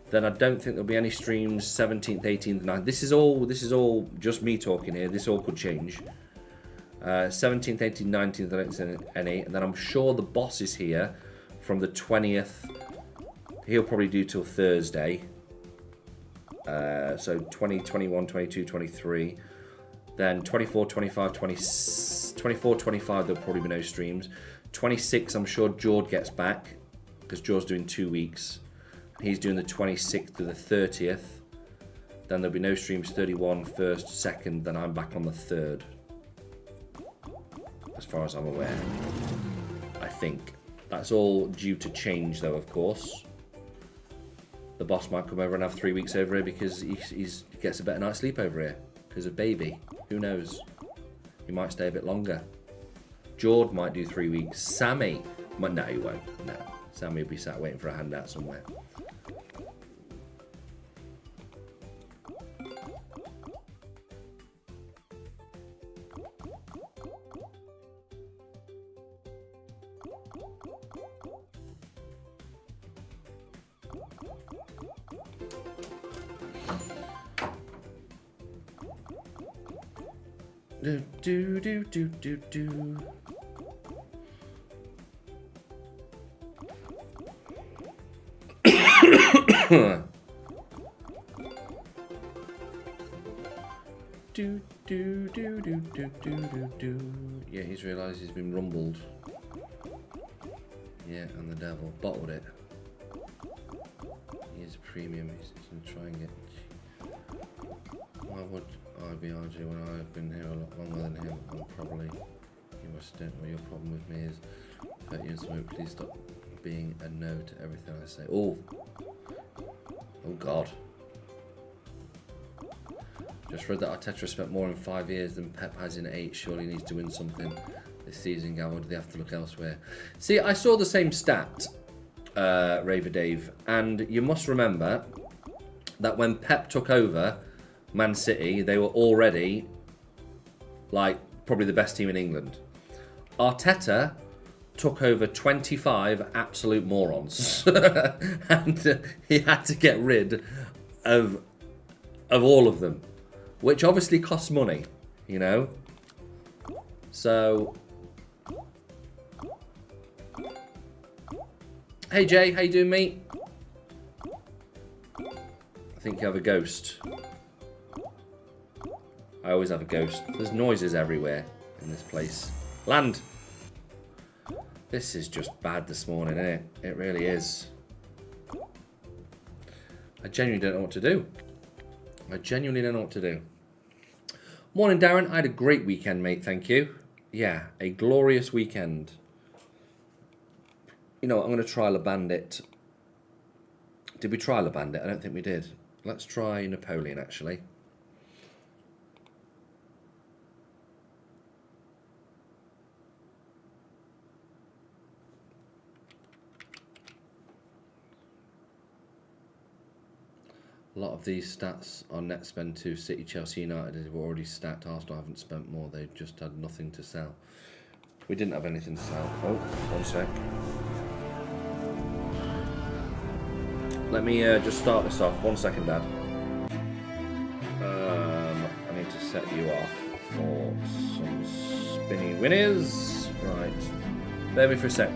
Then I don't think there'll be any streams 17th, 18th, 19th. This is all just me talking here. This all could change. 17th, 18th, 19th, I don't see any. And then I'm sure the boss is here from the 20th. He'll probably do till Thursday. So 20, 21, 22, 23. Then 24, 25, 24, 25, there'll probably be no streams. 26, I'm sure Jord gets back. Because Jord's doing 2 weeks. He's doing the 26th to the 30th. Then there'll be no streams 31, 1st, 2nd. Then I'm back on the 3rd. As far as I'm aware. I think. That's all due to change though, of course. The boss might come over and have 3 weeks over here because he gets a better night's sleep over here. Because of baby. Who knows? He might stay a bit longer. Jord might do 3 weeks. Sammy. No, he won't. No. Sammy will be sat waiting for a handout somewhere. Do. Yeah, he's realised he's been rumbled. Yeah, and the devil bottled it. He is a premium. He's going to try and get. Why would I be RJ when I've been here a lot longer than him? I'm probably. You must know what your problem with me is. 30 years smoke, please stop being a no to everything I say. Oh God. Just read that Arteta spent more in 5 years than Pep has in 8. Surely needs to win something this season, Gal. Or do they have to look elsewhere? See, I saw the same stat, Raver Dave, and you must remember that when Pep took over Man City, they were already like probably the best team in England. Arteta took over 25 absolute morons, and he had to get rid of all of them, which obviously costs money, you know. So, hey Jay, how you doing, mate? I think you have a ghost. I always have a ghost. There's noises everywhere in this place. Land. This is just bad this morning, isn't it? It really is. I genuinely don't know what to do. I genuinely don't know what to do. Morning, Darren. I had a great weekend, mate. Thank you. Yeah, a glorious weekend. You know what? I'm going to try La Bandit. Did we try La Bandit? I don't think we did. Let's try Napoleon, actually. A lot of these stats on net spend to City, Chelsea, United have already stacked. Arsenal haven't spent more. They just had nothing to sell. We didn't have anything to sell. Oh, one sec. Let me just start this off. 1 second, Dad. I need to set you off for some spinny winnies. Right. Bear with me for a sec.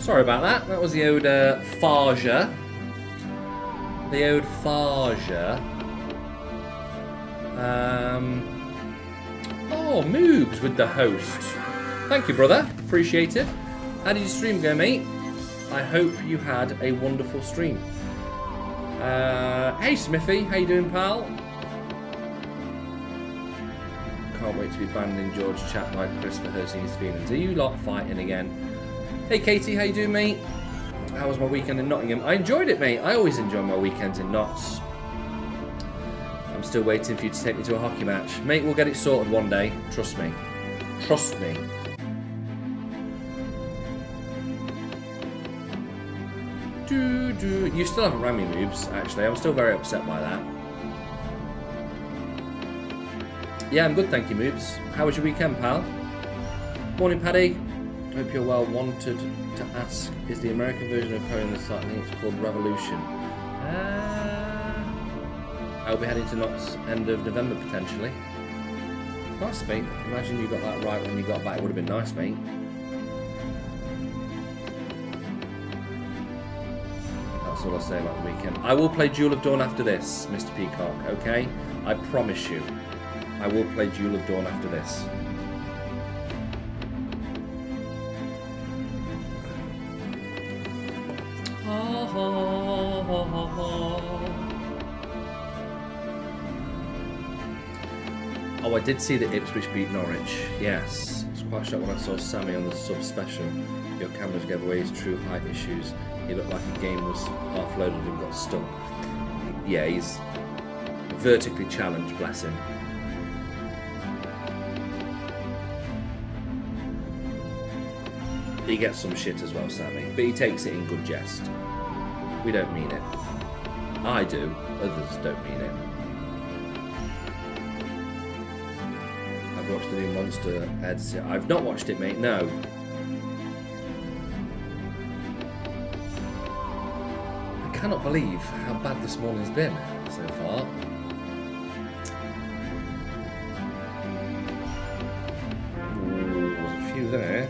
Sorry about that. That was the old Farja. The old Farja. Oh, Moobs with the host. Thank you, brother. Appreciate it. How did your stream go, mate? I hope you had a wonderful stream. Hey, Smithy. How you doing, pal? Can't wait to be banned in George's chat by Chris for hurting his feelings. Are you lot fighting again? Hey, Katie. How you doing, mate? How was my weekend in Nottingham? I enjoyed it, mate. I always enjoy my weekends in Notts. I'm still waiting for you to take me to a hockey match. Mate, we'll get it sorted one day. Trust me. Trust me. You still haven't rang me, Moobs, actually. I'm still very upset by that. Yeah, I'm good, thank you, Moobs. How was your weekend, pal? Morning, Paddy. Hope you're well. Wanted to ask, is the American version of Poe in the site? I think it's called Revolution. I'll be heading to Notts end of November, potentially. Nice, mate. Imagine you got that right when you got back. It would have been nice, mate. That's all I'll say about the weekend. I will play Jewel of Dawn after this, Mr. Peacock, okay? I promise you. I will play Jewel of Dawn after this. Oh, I did see that Ipswich beat Norwich. Yes. I was quite shocked when I saw Sammy on the sub special. Your cameras gave away his true height issues. He looked like a game was half loaded and got stuck. Yeah, he's vertically challenged, bless him. He gets some shit as well, Sammy, but he takes it in good jest. We don't mean it. I do, others don't mean it. I've watched the new Monster Heads. I've not watched it, mate, no. I cannot believe how bad this morning's been so far. Ooh, there's a few there.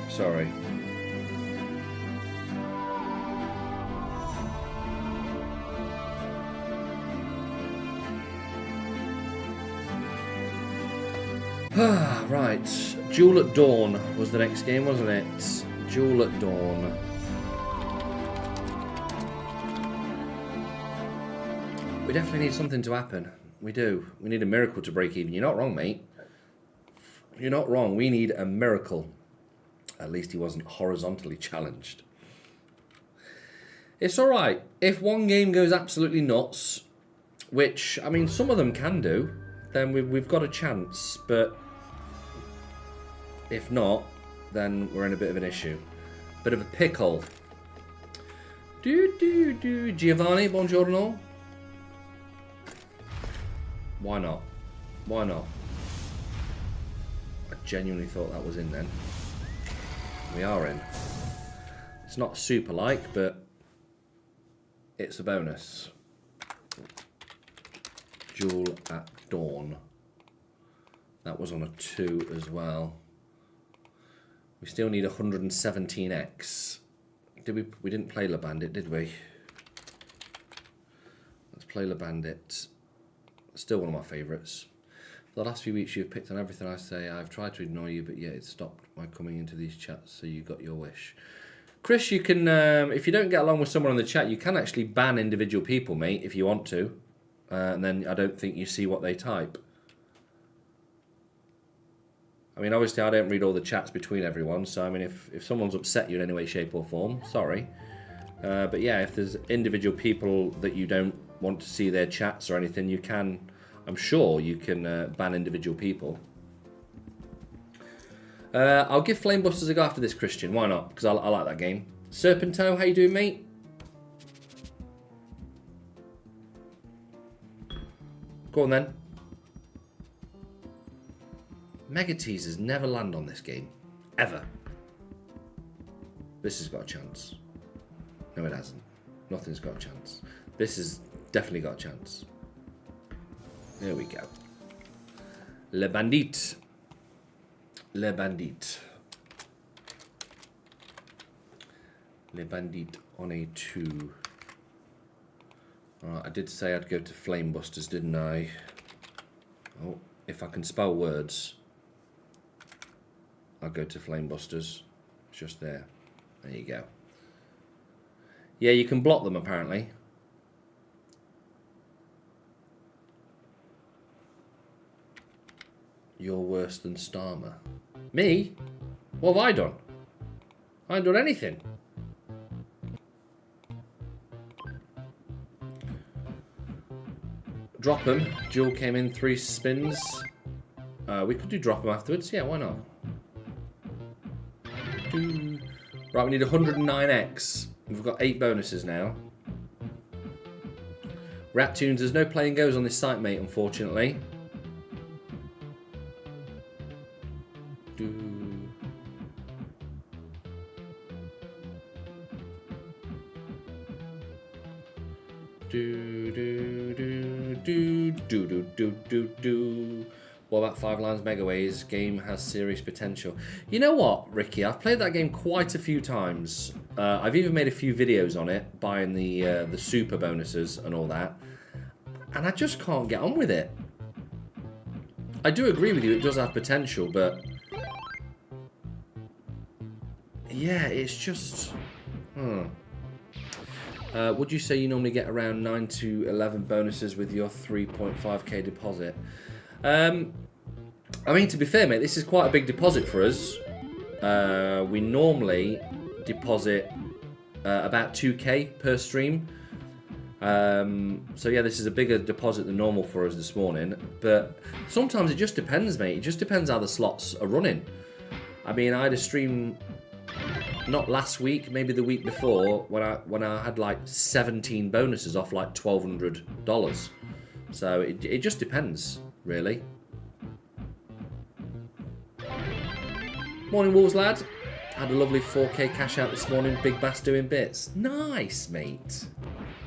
Sorry. Right. Jewel at Dawn was the next game, wasn't it? Jewel at Dawn. We definitely need something to happen. We do. We need a miracle to break even. You're not wrong, mate. You're not wrong. We need a miracle. At least he wasn't horizontally challenged. It's alright. If one game goes absolutely nuts, which, I mean, some of them can do, then we've got a chance. But if not, then we're in a bit of an issue. Bit of a pickle. Giovanni, buongiorno. Why not? Why not? I genuinely thought that was in then. We are in. It's not super like, but it's a bonus. Jewel at Dawn. That was on a 2 as well. We still need 117x. We didn't play La Bandit, did we? Let's play La Bandit. Still one of my favourites. For the last few weeks you've picked on everything I say. I've tried to ignore you, but yet it stopped my coming into these chats, so you got your wish. Chris, you can, if you don't get along with someone in the chat, you can actually ban individual people, mate, if you want to. And then I don't think you see what they type. I mean, obviously I don't read all the chats between everyone, so I mean, if someone's upset you in any way, shape or form, sorry. But yeah, if there's individual people that you don't want to see their chats or anything, you can, I'm sure you can ban individual people. I'll give Flamebusters a go after this, Christian. Why not? Because I like that game. Serpento, how you doing, mate? Go on then. Mega Teasers never land on this game. Ever. This has got a chance. No, it hasn't. Nothing's got a chance. This has definitely got a chance. There we go. Le Bandit. Le Bandit. Le Bandit on a 2. I did say I'd go to Flame Busters, didn't I? Oh, if I can spell words, I'll go to Flame Busters. It's just there. There you go. Yeah, you can block them apparently. You're worse than Starmer. Me? What have I done? I haven't done anything. Drop them. Jewel came in 3 spins. We could do drop them afterwards. Yeah, why not? Right, we need 109x. We've got 8 bonuses now. Raptoons, there's no play and goes on this site, mate, unfortunately. What about 5 Lines Megaways? Game has serious potential. You know what, Ricky? I've played that game quite a few times. I've even made a few videos on it, buying the super bonuses and all that. And I just can't get on with it. I do agree with you, it does have potential, but... yeah, it's just... would you say you normally get around 9 to 11 bonuses with your 3.5k deposit? I mean, to be fair, mate, this is quite a big deposit for us. We normally deposit about 2k per stream. So yeah, this is a bigger deposit than normal for us this morning. But sometimes it just depends, mate. It just depends how the slots are running. I mean, I had a stream... not last week, maybe the week before, when I had like 17 bonuses off like $1,200. So it just depends, really. Morning, Wolves lad. Had a lovely 4k cash out this morning. Big Bass doing bits. Nice, mate.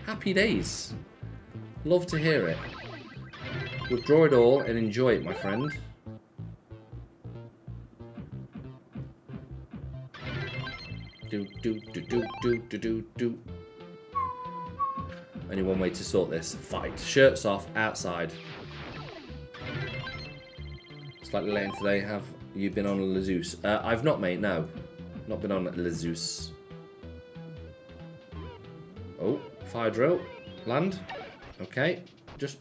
Happy days. Love to hear it. Withdraw it all and enjoy it, my friend. Do. Only one way to sort this. Fight. Shirts off, outside. Slightly late today. Have you been on Lezeus? I've not, mate, no. Not been on Lezeus. Oh, fire drill. Land. Okay. Just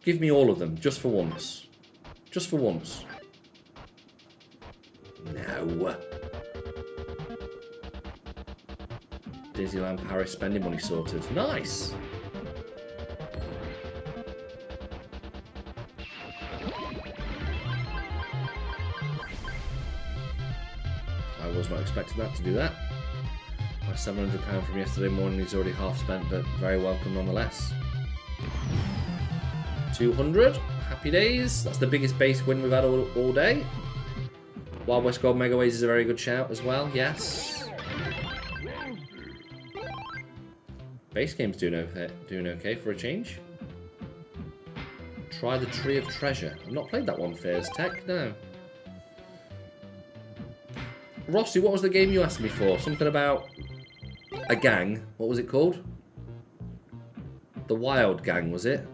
give me all of them, just for once. Just for once. No. Disneyland Paris spending money sorted. Nice! I was not expecting that to do that. My £700 from yesterday morning is already half spent, but very welcome nonetheless. 200. Happy days. That's the biggest base win we've had all day. Wild West Gold Megaways is a very good shout as well, yes. Base game's doing okay for a change. Try the Tree of Treasure. I've not played that one, Fairs Tech, no. Rossi, what was the game you asked me for? Something about a gang. What was it called? The Wild Gang, was it?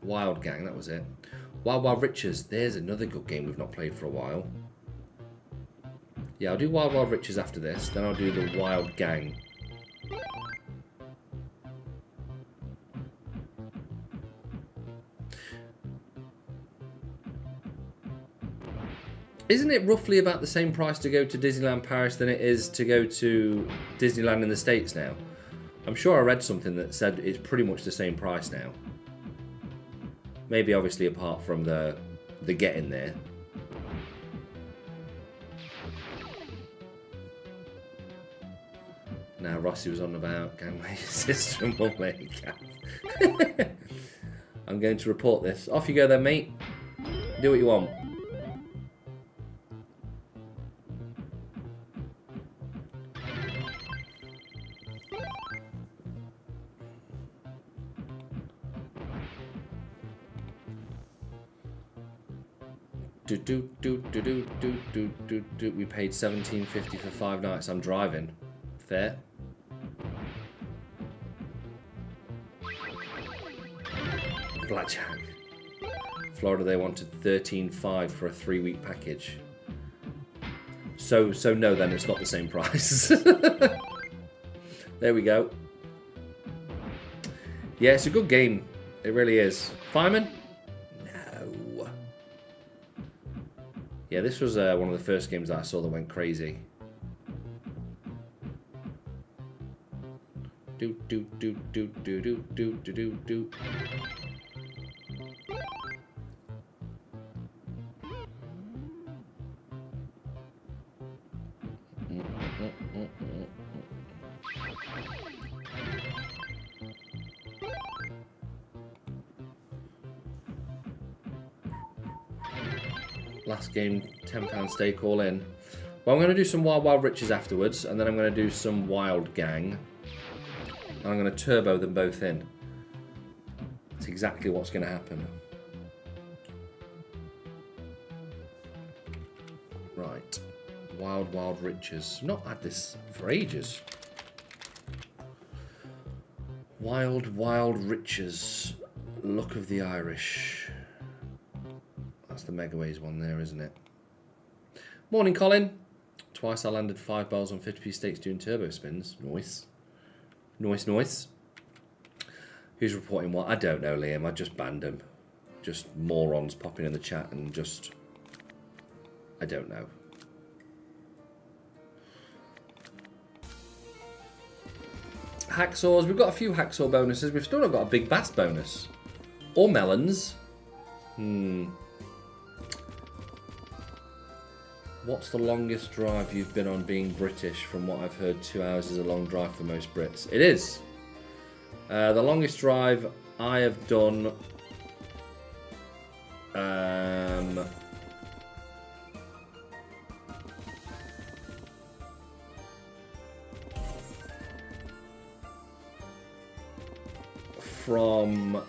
Wild Gang, that was it. Wild Wild Riches. There's another good game we've not played for a while. Yeah, I'll do Wild Wild Riches after this. Then I'll do the Wild Gang. Isn't it roughly about the same price to go to Disneyland Paris than it is to go to Disneyland in the States now? I'm sure I read something that said it's pretty much the same price now. Maybe obviously apart from the getting there. Now Rossi was on about gangway system will make I'm going to report this. Off you go then, mate. Do what you want. We paid $17.50 for 5 nights. I'm driving. Fair. Blackjack. Florida, they wanted $13.5 for a 3-week package. So no, then it's not the same price. There we go. Yeah, it's a good game. It really is. Fireman? No. Yeah, this was one of the first games that I saw that went crazy. Do. Last game, £10 stake all in. Well, I'm going to do some Wild Riches afterwards, and then I'm going to do some Wild Gang. And I'm going to turbo them both in. That's exactly what's going to happen. Right. Wild Riches. Not had this for ages. Wild Riches. Luck of the Irish. That's the Megaways one there, isn't it? Morning, Colin. Twice I landed 5 bells on 50p stakes doing turbo spins. Nice. Nice. Who's reporting what? I don't know, Liam. I just banned them. Just morons popping in the chat and just... I don't know. Hacksaws. We've got a few hacksaw bonuses. We've still not got a big bass bonus. Or melons. What's the longest drive you've been on being British? From what I've heard, 2 hours is a long drive for most Brits. It is. The longest drive I have done... from...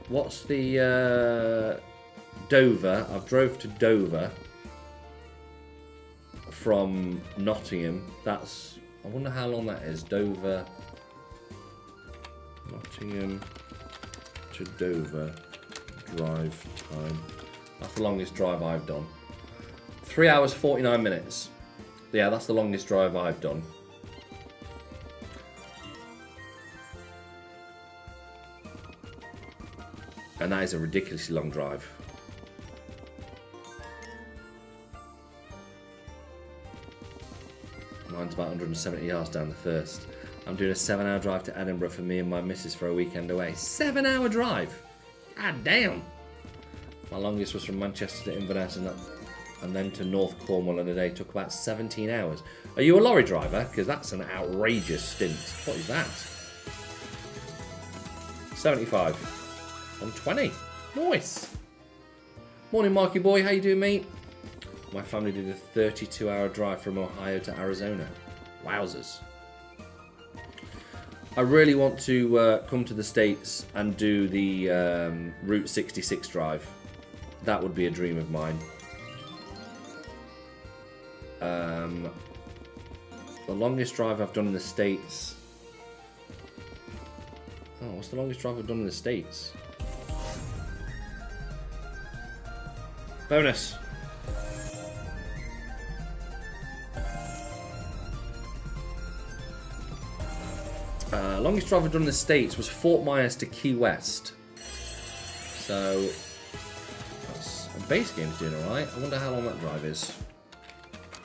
What's the... Dover. I've drove to Dover from Nottingham. That's... I wonder how long that is. Dover... Nottingham to Dover drive time. That's the longest drive I've done. 3 hours 49 minutes. Yeah, that's the longest drive I've done. And that is a ridiculously long drive. Mine's about 170 yards down the first. I'm doing a 7-hour drive to Edinburgh for me and my missus for a weekend away. 7-hour drive? God damn. My longest was from Manchester to Inverness and then to North Cornwall in a day. Took about 17 hours. Are you a lorry driver? Because that's an outrageous stint. What is that? 75. On 20. Nice. Morning, Marky boy. How you doing, mate? My family did a 32-hour drive from Ohio to Arizona. Wowzers. I really want to come to the States and do the Route 66 drive. That would be a dream of mine. The longest drive I've done in the States... Oh, what's the longest drive I've done in the States? Bonus. Longest drive I've done in the States was Fort Myers to Key West. So, that's a base game's doing alright. I wonder how long that drive is.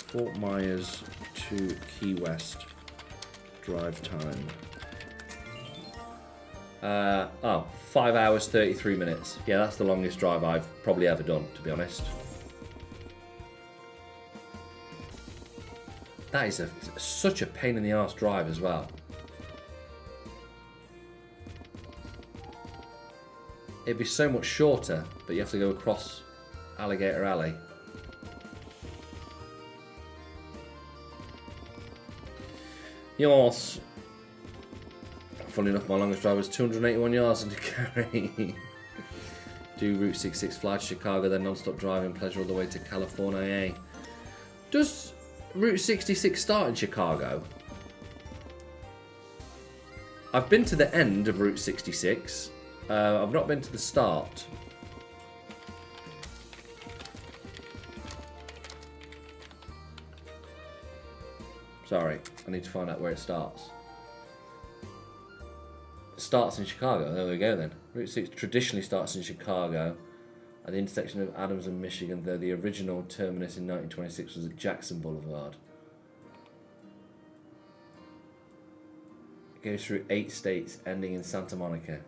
Fort Myers to Key West drive time. 5 hours 33 minutes. Yeah, that's the longest drive I've probably ever done, to be honest. That is such a pain in the arse drive as well. It'd be so much shorter, but you have to go across Alligator Alley. Yes. Funny enough, my longest drive was 281 yards into carry. Do Route 66 fly to Chicago, then non-stop driving pleasure all the way to California. Does Route 66 start in Chicago? I've been to the end of Route 66. I've not been to the start. Sorry, I need to find out where it starts. It starts in Chicago. There we go then. Route 6 traditionally starts in Chicago at the intersection of Adams and Michigan, though the original terminus in 1926 was at Jackson Boulevard. It goes through 8 states, ending in Santa Monica.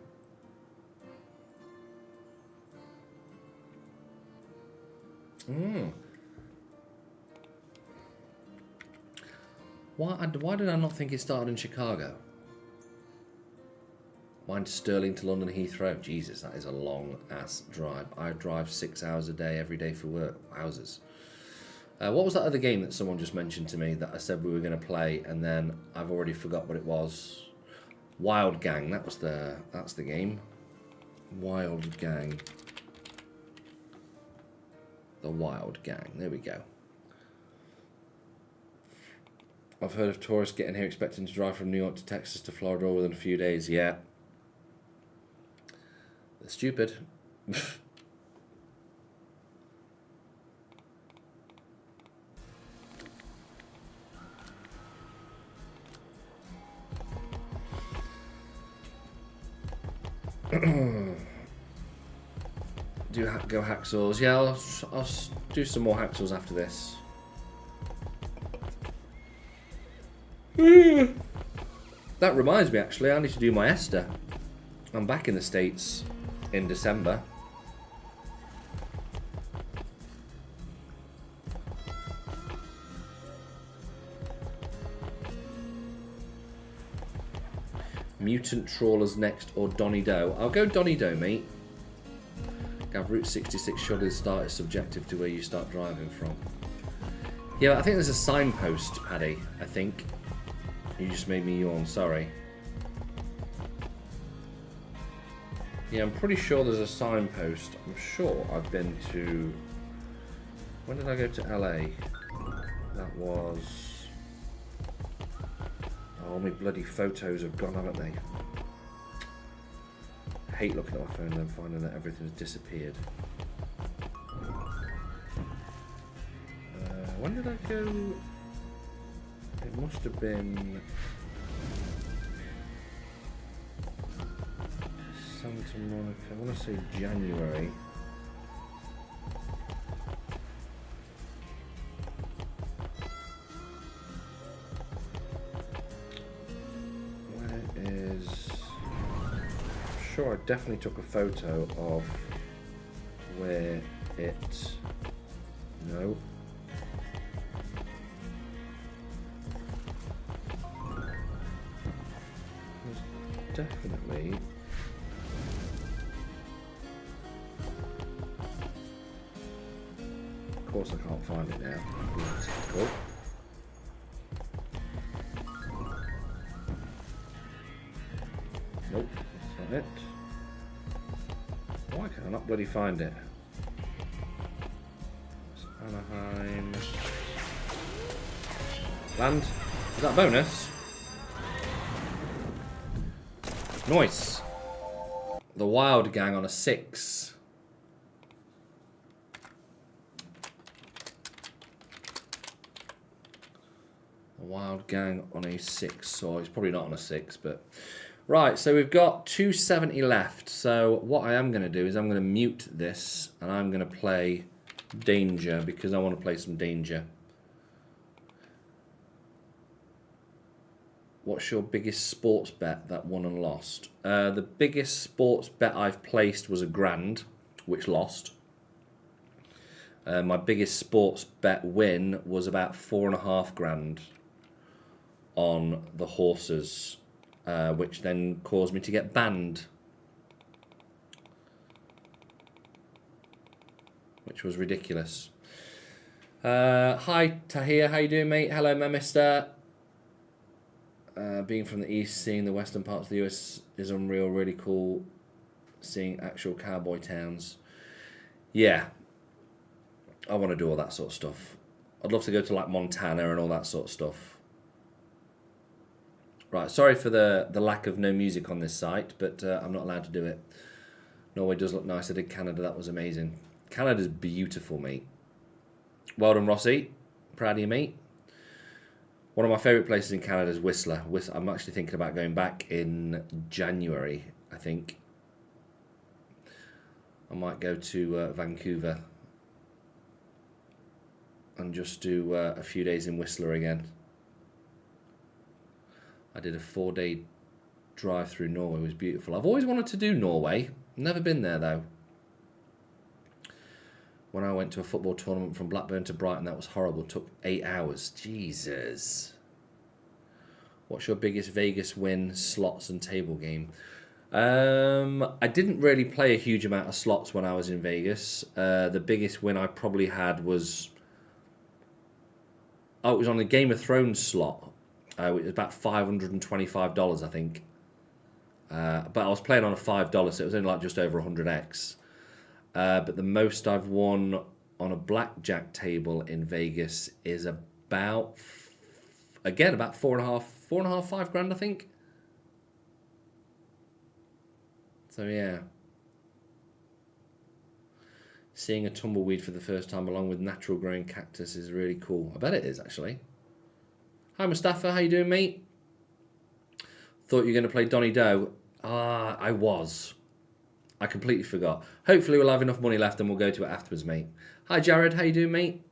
Why did I not think it started in Chicago? Mine to Stirling to London Heathrow. Jesus, that is a long ass drive. I drive 6 hours a day every day for work. Wowzers. What was that other game that someone just mentioned to me that I said we were going to play, and then I've already forgot what it was? Wild Gang. That's the game. Wild Gang. The Wild Gang. There we go. I've heard of tourists getting here expecting to drive from New York to Texas to Florida all within a few days. Yeah. They're stupid. Go hacksaws. Yeah, I'll do some more hacksaws after this. That reminds me, actually, I need to do my ESTA. I'm back in the States in December. Mutant Trawlers next or Donny Doe? I'll go Donny Doe, mate. Gav, Route 66 surely the start is subjective to where you start driving from. Yeah, I think there's a signpost, Paddy, I think. You just made me yawn, sorry. Yeah, I'm pretty sure there's a signpost. I'm sure I've been to... When did I go to LA? That was... Oh, my bloody photos have gone, haven't they? I hate looking at my phone and then finding that everything's disappeared. When did I go? It must have been Santa Monica. I want to say January. Where is... I'm sure I definitely took a photo of where it... No. Definitely. Of course I can't find it now. Typical. Nope, that's not it. Why can I not bloody find it? It's Anaheim. Land. Is that a bonus? Nice. The Wild Gang on a 6. The Wild Gang on a 6. So it's probably not on a 6, but... Right, so we've got 270 left. So what I am going to do is I'm going to mute this and I'm going to play Danger because I want to play some Danger. What's your biggest sports bet that won and lost? The biggest sports bet I've placed was £1,000, which lost. My biggest sports bet win was about $4.5 grand on the horses, which then caused me to get banned, which was ridiculous. Hi Tahir, how you doing, mate? Hello, my mister. Being from the east, seeing the western parts of the US is unreal. Really cool seeing actual cowboy towns. Yeah, I want to do all that sort of stuff. I'd love to go to like Montana and all that sort of stuff. Right, sorry for the lack of no music on this site, but I'm not allowed to do it. Norway does look nice. I did Canada, that was amazing. Canada's beautiful, mate. Well done, Rossi. Proud of you, mate. One of my favourite places in Canada is Whistler. I'm actually thinking about going back in January, I think. I might go to Vancouver and just do a few days in Whistler again. I did a 4-day drive through Norway. It was beautiful. I've always wanted to do Norway. Never been there, though. When I went to a football tournament from Blackburn to Brighton, that was horrible. It took 8 hours. Jesus. What's your biggest Vegas win, slots and table game? I didn't really play a huge amount of slots when I was in Vegas. The biggest win I probably had was... Oh, it was on the Game of Thrones slot. It was about $525, I think. But I was playing on a $5, so it was only like just over 100x. But the most I've won on a blackjack table in Vegas is about, again, about $5 I think. So yeah. Seeing a tumbleweed for the first time along with natural growing cactus is really cool. I bet it is, actually. Hi, Mustafa. How you doing, mate? Thought you were going to play Donny Doe. I was. I completely forgot. Hopefully we'll have enough money left and we'll go to it afterwards, mate. Hi, Jared. How you doing, mate?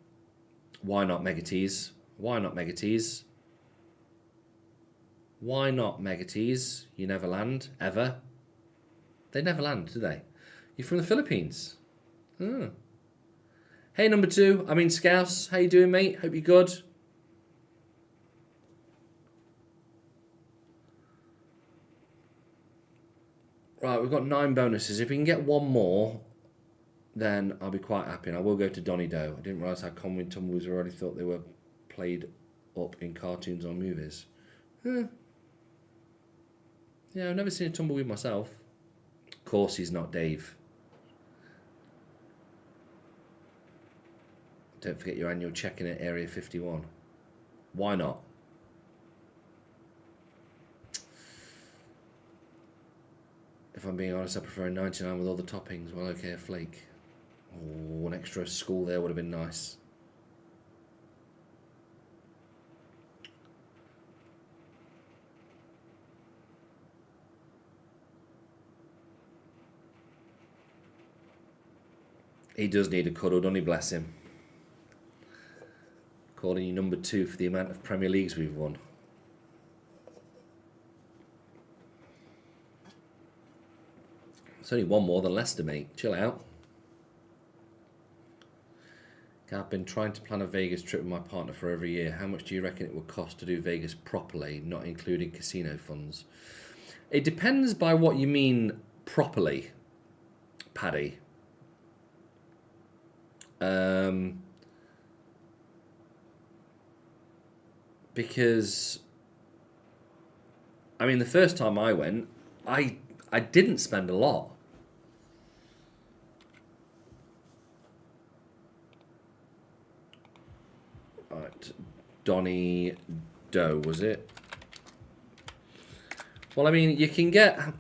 Why not Megatease? Why not Megatease? Why not Megatease? You never land, ever. They never land, do they? You're from the Philippines. Oh. Hey, number 2. I mean, Scouse. How you doing, mate? Hope you're good. Right, we've got 9 bonuses. If we can get one more, then I'll be quite happy. And I will go to Donny Doe. I didn't realise how common tumbleweeds were. I already thought they were played up in cartoons or movies. Yeah, I've never seen a tumbleweed myself. Of course he's not Dave. Don't forget your annual check-in at Area 51. Why not? If I'm being honest, I prefer a 99 with all the toppings. Well, okay, a flake. Oh, an extra school there would have been nice. He does need a cuddle, doesn't he? Bless him. Calling you number 2 for the amount of Premier Leagues we've won. It's only one more than Leicester, mate. Chill out. I've been trying to plan a Vegas trip with my partner for over a year. How much do you reckon it would cost to do Vegas properly, not including casino funds? It depends by what you mean properly, Paddy. Because, I mean, the first time I went, I didn't spend a lot. Right, Donny Doe, was it? Well, I mean, you can get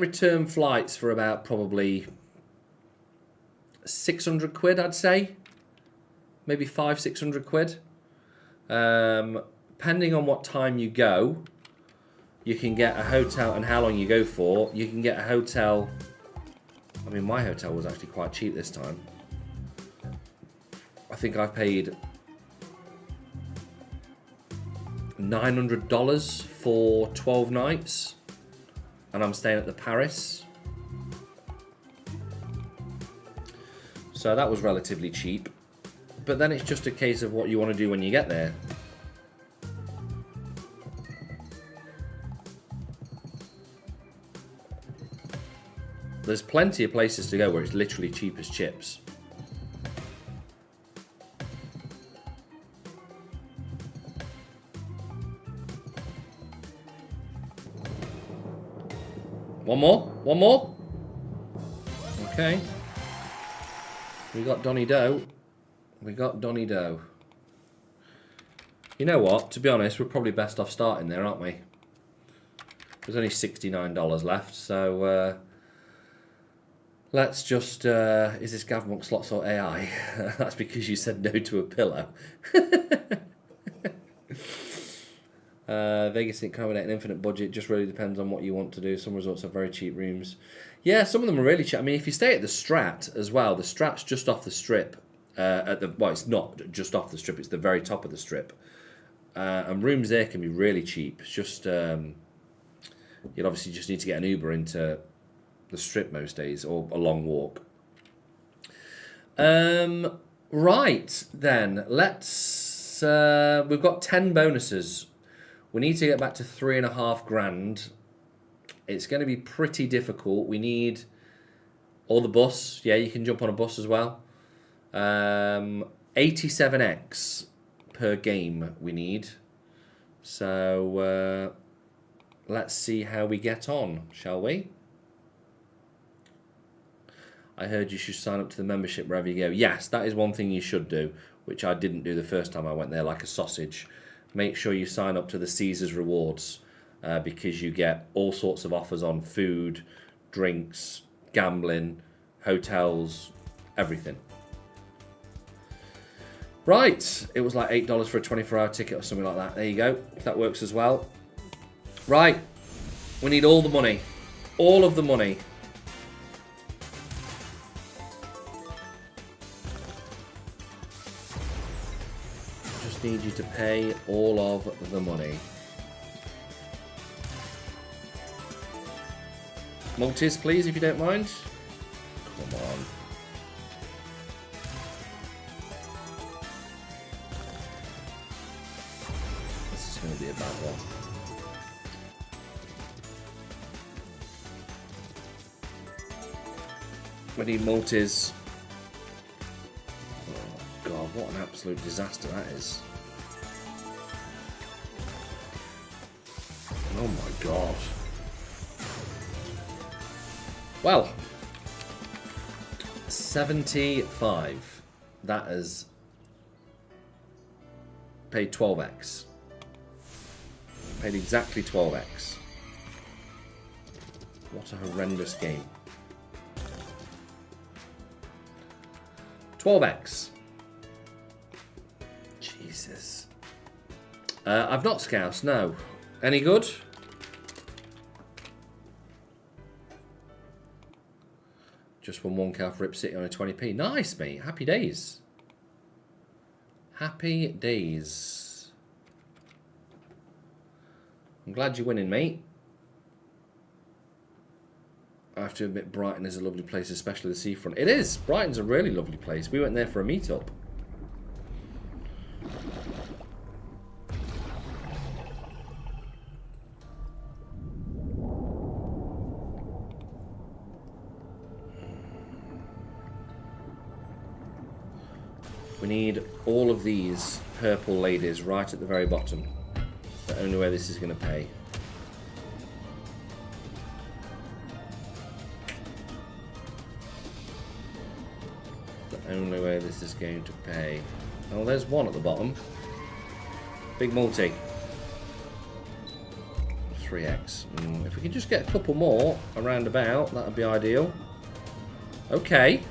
return flights for about probably 600 quid, I'd say. Maybe 500-600 quid. Depending on what time you go, you can get a hotel and how long you go for. You can get a hotel. I mean, my hotel was actually quite cheap this time. I think I paid $900 for 12 nights. And I'm staying at the Paris. So that was relatively cheap. But then it's just a case of what you want to do when you get there. There's plenty of places to go where it's literally cheap as chips. One more? One more? Okay. We got Donny Doe. We got Donny Doe. You know what? To be honest, we're probably best off starting there, aren't we? There's only $69 left, so let's just... is this Gav Monk Slots or AI? That's because you said no to a pillow. Vegas didn't accommodate an infinite budget. Just really depends on what you want to do. Some resorts have very cheap rooms. Yeah, some of them are really cheap. I mean, if you stay at the Strat as well, the Strat's just off the Strip. Well, it's not just off the Strip. It's the very top of the Strip. And rooms there can be really cheap. It's just you'd obviously just need to get an Uber into the Strip most days, or a long walk. Right then, let's. We've got 10 bonuses. We need to get back to 3.5 grand. It's going to be pretty difficult. We need all the bus. Yeah, you can jump on a bus as well. 87x per game we need. So let's see how we get on, shall we? I heard you should sign up to the membership wherever you go. Yes, that is one thing you should do, which I didn't do the first time I went there, like a sausage. Make sure you sign up to the Caesars Rewards because you get all sorts of offers on food, drinks, gambling, hotels, everything. Right, it was like $8 for a 24-hour ticket or something like that. There you go. That works as well. Right, we need all the money. All of the money. Just need you to pay all of the money. Multis, please, if you don't mind. Come on. This is going to be a bad one. We need multis. Oh god, what an absolute disaster that is. Oh my god. Well, 75. That is paid 12x. Paid exactly 12x. What a horrendous game. 12x. Jesus. I've not scoused, no. Any good? Just won 1k off Rip City on a 20p. Nice, mate. Happy days. Happy days. I'm glad you're winning, mate. I have to admit, Brighton is a lovely place, especially the seafront. It is. Brighton's a really lovely place. We went there for a meet-up. We need all of these purple ladies right at the very bottom. The only way this is going to pay. The only way this is going to pay. Oh, there's one at the bottom. Big multi. 3x. If we can just get a couple more around about, that would be ideal. Okay.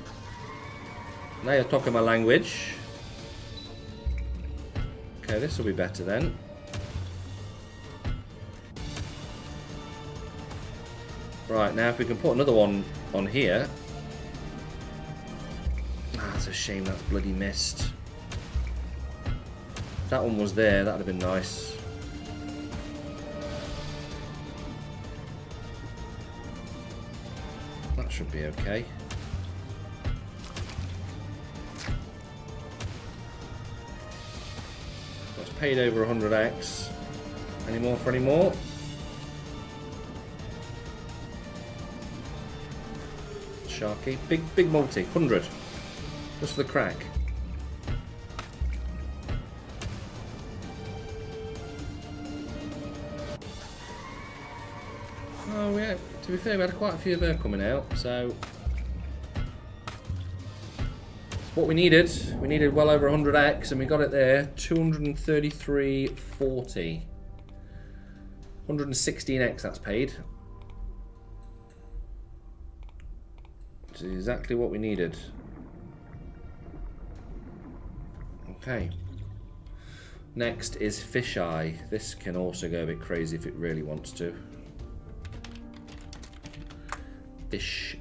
Now you're talking my language. Okay, this will be better then. Right, now if we can put another one on here. Ah, it's a shame that's bloody missed. If that one was there, that would have been nice. That should be okay. Paid over 100x. Any more for any more? Sharky. Big multi. 100. Just for the crack. Oh yeah, to be fair, we had quite a few of her coming out, so what we needed well over 100x, and we got it there. 233.40. 116x that's paid. Which is exactly what we needed. Okay. Next is Fisheye. This can also go a bit crazy if it really wants to. Fisheye.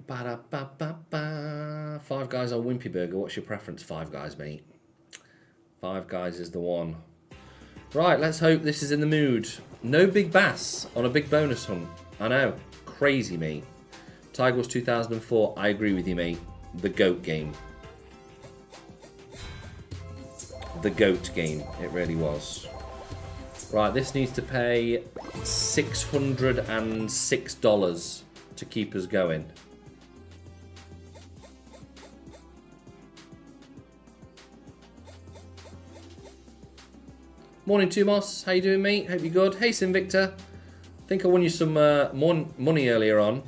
Ba-da-ba-ba-ba. Five Guys or Wimpy Burger? What's your preference? Five Guys, mate. Five Guys is the one. Right, let's hope this is in the mood. No big bass on a big bonus hunt. I know. Crazy, mate. Tiger Wars 2004. I agree with you, mate. The GOAT game. The GOAT game. It really was. Right, this needs to pay $606 to keep us going. Morning, Tumos. How you doing, mate? Hope you're good. Hey, Sinvictor. I think I won you some more money earlier on.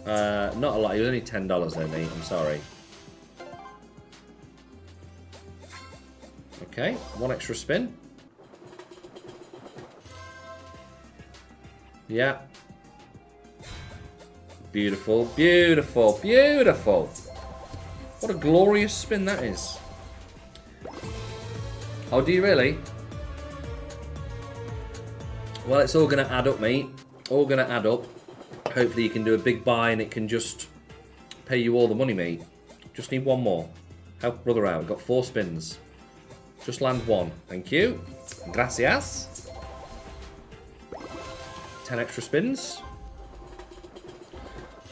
Not a lot. It was only $10 though, mate. I'm sorry. Okay, one extra spin. Yeah. Beautiful, beautiful, beautiful. What a glorious spin that is. Oh, do you really? Well, it's all going to add up, mate. All going to add up. Hopefully you can do a big buy and it can just pay you all the money, mate. Just need one more. Help brother out. Got 4 spins. Just land one. Thank you. Gracias. 10 extra spins.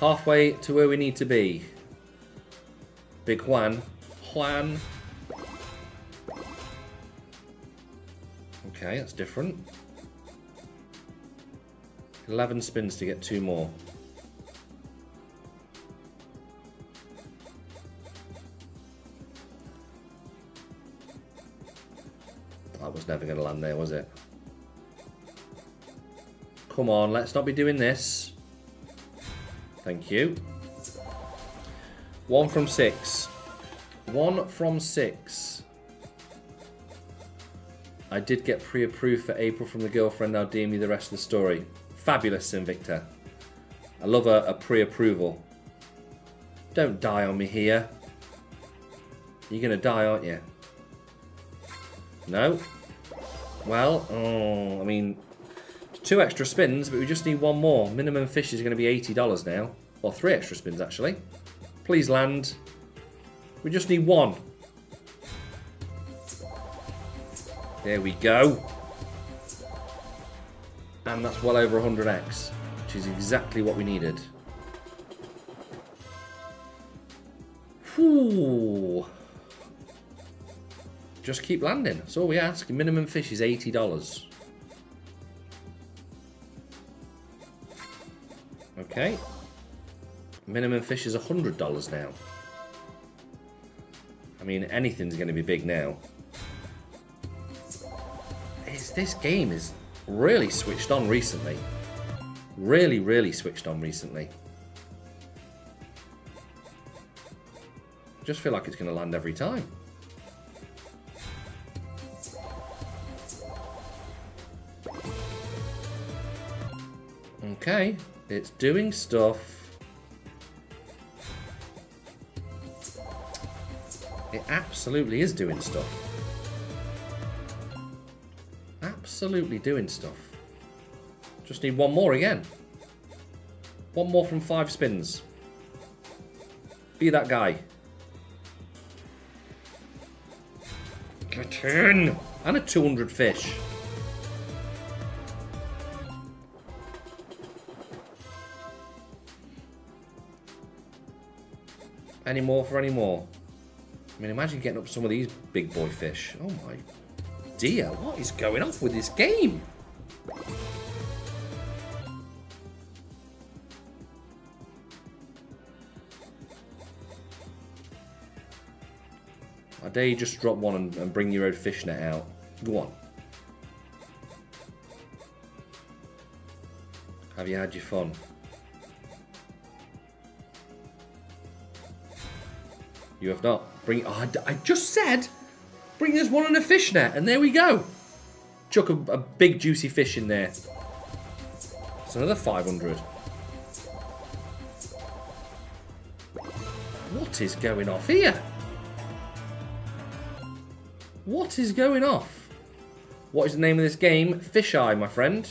Halfway to where we need to be. Big Juan. Juan. Okay, that's different. 11 spins to get 2 more. That was never going to land there, was it? Come on, let's not be doing this. Thank you. 1 from 6. 1 from 6. I did get pre-approved for April from the girlfriend. Now DM me the rest of the story. Fabulous, Invicta. I love a pre-approval. Don't die on me here. You're going to die, aren't you? No? Well, oh, I mean, 2 extra spins, but we just need 1 more. Minimum fish is going to be $80 now. Well, 3 extra spins, actually. Please land. We just need 1. There we go. And that's well over 100x, which is exactly what we needed. Whew. Just keep landing. That's all we ask. Minimum fish is $80. Okay. Minimum fish is $100 now. I mean, anything's going to be big now. This game is really switched on recently. Really, really switched on recently. I just feel like it's going to land every time. Okay, it's doing stuff. It absolutely is doing stuff. Absolutely doing stuff. Just need 1 more again. 1 more from 5 spins. Be that guy. Get in! And a 200 fish. Any more for any more? I mean, imagine getting up some of these big boy fish. Oh my dear, what is going on with this game? I dare you just drop one and bring your own fishnet out. Go on. Have you had your fun? You have not. Bring. Oh, I just said, bring us one on a fishnet, and there we go. Chuck a big juicy fish in there. It's another 500. What is going off here? What is going off? What is the name of this game? Fish Eye, my friend.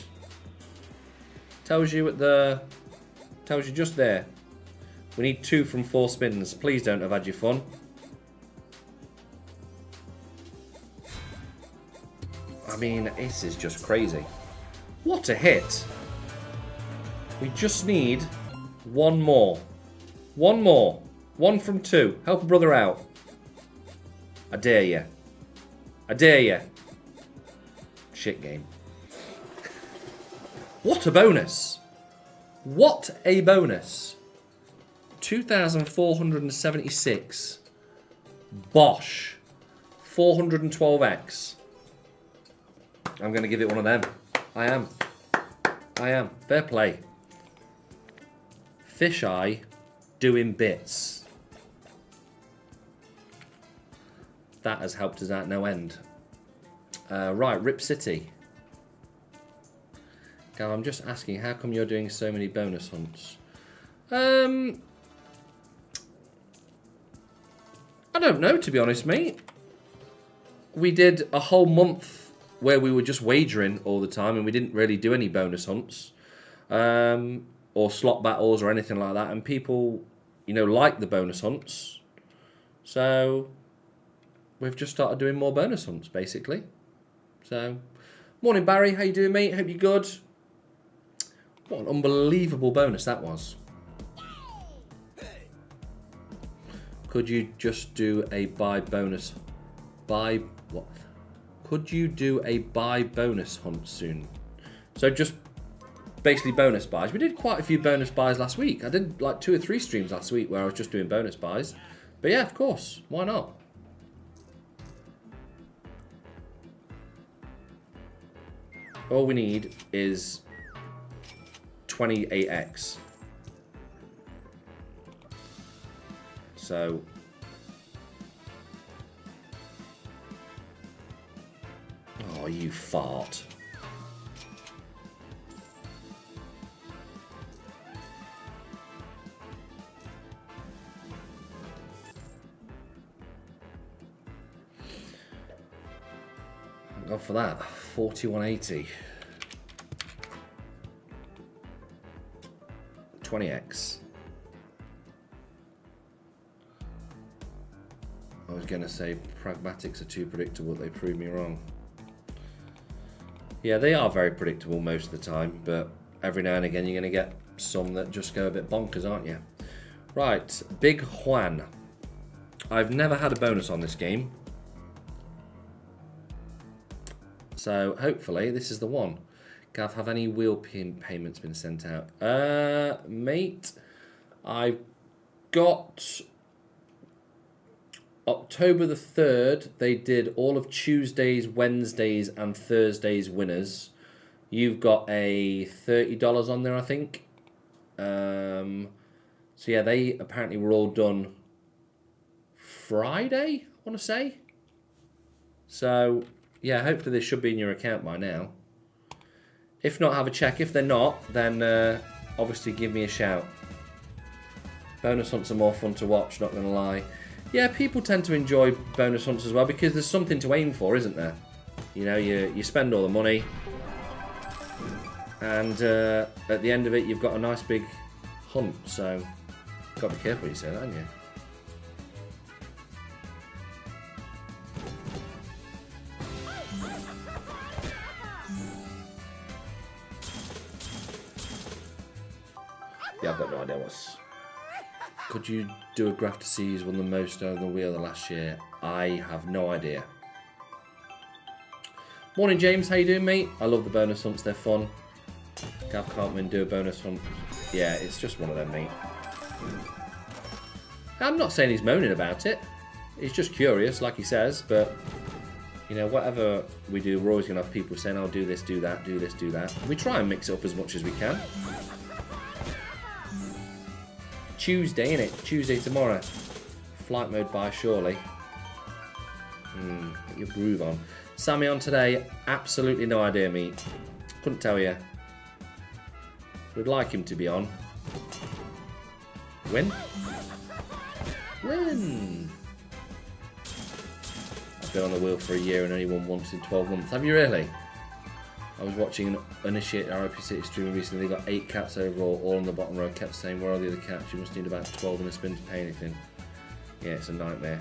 Tells you at the... Tells you just there. We need 2 from 4 spins. Please don't have had your fun. I mean, this is just crazy. What a hit. We just need 1 more. 1 more. 1 from 2. Help a brother out. I dare you. I dare you. Shit game. What a bonus. What a bonus. 2,476. Bosh. 412x. I'm going to give it one of them. I am. I am. Fair play. Fish Eye doing bits. That has helped us out no end. Right, Rip City. Gav, I'm just asking, how come you're doing so many bonus hunts? I don't know, to be honest, mate. We did a whole month where we were just wagering all the time and we didn't really do any bonus hunts. Or slot battles or anything like that. And people, you know, like the bonus hunts. So we've just started doing more bonus hunts, basically. So, morning, Barry. How you doing, mate? Hope you're good. What an unbelievable bonus that was. Could you just do a buy bonus? Buy what? Could you do a buy bonus hunt soon? So just basically bonus buys. We did quite a few bonus buys last week. I did like 2 or 3 streams last week where I was just doing bonus buys. But yeah, of course. Why not? All we need is 28x. So oh, you fart. Go for that. 4180. 20x. I was going to say pragmatics are too predictable. They prove me wrong. Yeah, they are very predictable most of the time, but every now and again you're going to get some that just go a bit bonkers, aren't you? Right, Big Juan. I've never had a bonus on this game. So hopefully this is the one. Gav, have any wheel payments been sent out? Mate, I've got October the 3rd. They did all of Tuesdays, Wednesdays, and Thursdays winners. You've got a $30 on there, I think. So yeah, they apparently were all done Friday, I want to say. So yeah, hopefully they should be in your account by now. If not, have a check. If they're not, then obviously give me a shout. Bonus hunts are more fun to watch, not going to lie. Yeah, people tend to enjoy bonus hunts as well because there's something to aim for, isn't there? You know, you spend all the money and at the end of it you've got a nice big hunt, so you've got to be careful what you say that, haven't you? Yeah, I've got no idea what's Could you do a graph to see who's won the most on the wheel the last year? I have no idea. Morning, James. How you doing, mate? I love the bonus hunts. They're fun. Gav can't win. Do a bonus hunt. Yeah, it's just one of them, mate. I'm not saying he's moaning about it. He's just curious, like he says. But, you know, whatever we do, we're always going to have people saying, "I'll do this, do that, do this, do that." We try and mix it up as much as we can. Tuesday, innit? Tuesday tomorrow. Flight mode by surely. Get your groove on. Sammy on today? Absolutely no idea, mate. Couldn't tell you. We'd like him to be on. Win? Win! I've been on the wheel for a year and only won once in 12 months. Have you really? I was watching an uninitiated RIP City streamer recently. They got 8 cats overall, all on the bottom row. Kept saying, "Where are the other cats? You must need about 12 in a spin to pay anything." Yeah, it's a nightmare.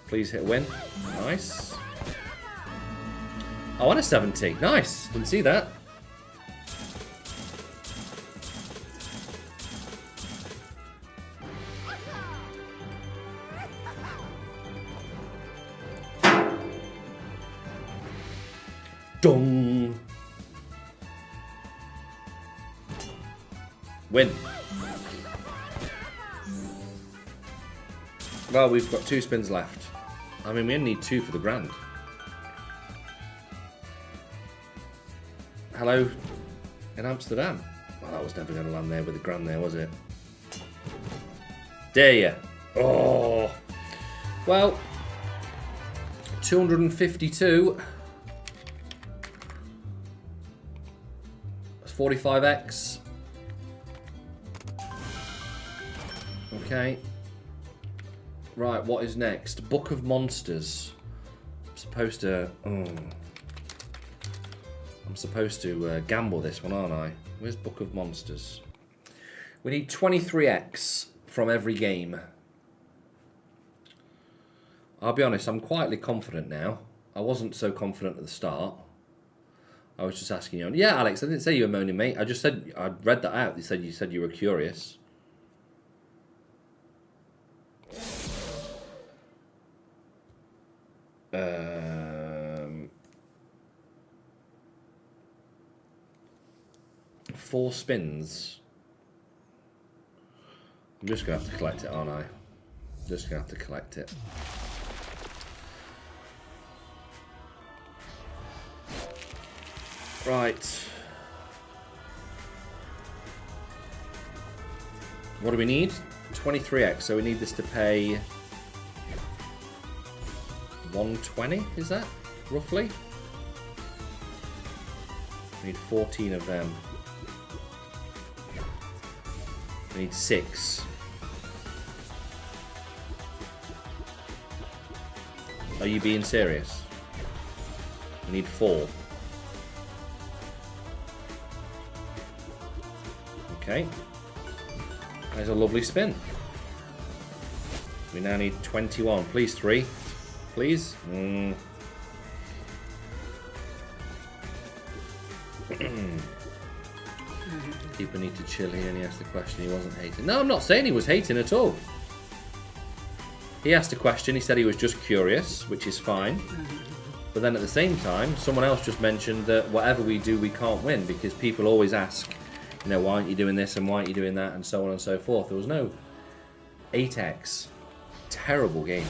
Please hit win. Nice. Oh, and a 70. Nice. Didn't see that. Dong. Win. Well, we've got 2 spins left. I mean, we only need 2 for the grand. Hello in Amsterdam. Well, that was never going to land there with the grand there, was it? Dare ya? Oh. Well, 252. 45x. Okay. Right, what is next? Book of Monsters. I'm supposed to gamble this one, aren't I? Where's Book of Monsters? We need 23x from every game. I'll be honest, I'm quietly confident now. I wasn't so confident at the start. I was just asking you. Yeah, Alex, I didn't say you were moaning, mate. I just said, I read that out. You said you were curious. Four spins. I'm just going to have to collect it, aren't I? Just going to have to collect it. Right. What do we need? 23x, so we need this to pay 120, is that? Roughly? We need 14 of them. We need 6. Are you being serious? We need 4. Okay. There's a lovely spin. We now need 21. Please, 3. Please. People need to chill here, and he asked the question. He wasn't hating. No, I'm not saying he was hating at all. He asked a question. He said he was just curious, which is fine. But then at the same time, someone else just mentioned that whatever we do, we can't win because people always ask, you know, why aren't you doing this and why aren't you doing that and so on and so forth. There was no 8x. Terrible game.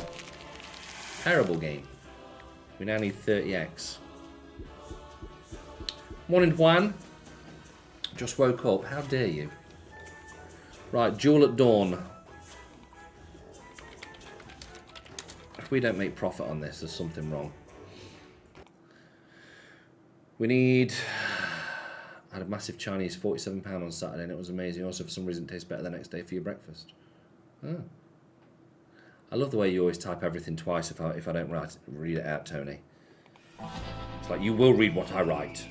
Terrible game. We now need 30x. Morning, Juan. Just woke up. How dare you? Right, Duel at Dawn. If we don't make profit on this, there's something wrong. We need... I had a massive Chinese £47 on Saturday and it was amazing. Also, for some reason, it tastes better the next day for your breakfast. Oh. I love the way you always type everything twice if I don't read it out, Tony. It's like, you will read what I write.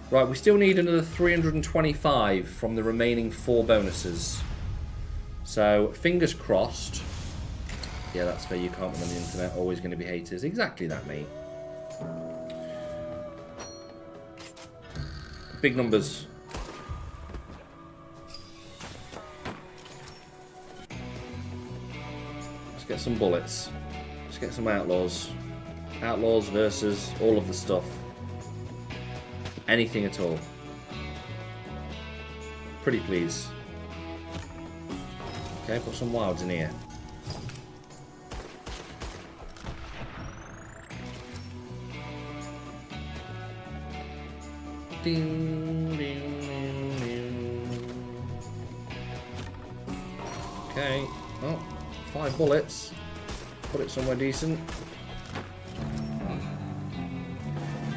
Right, we still need another 325 from the remaining 4 bonuses. So, fingers crossed. Yeah, that's fair. You can't win on the internet. Always going to be haters. Exactly that, mate. Big numbers. get some bullets. Let's get some outlaws. Outlaws versus all of the stuff. Anything at all. Pretty please. Okay, put some wilds in here. Ding, ding, ding, ding. Okay. Oh, 5 bullets. Put it somewhere decent.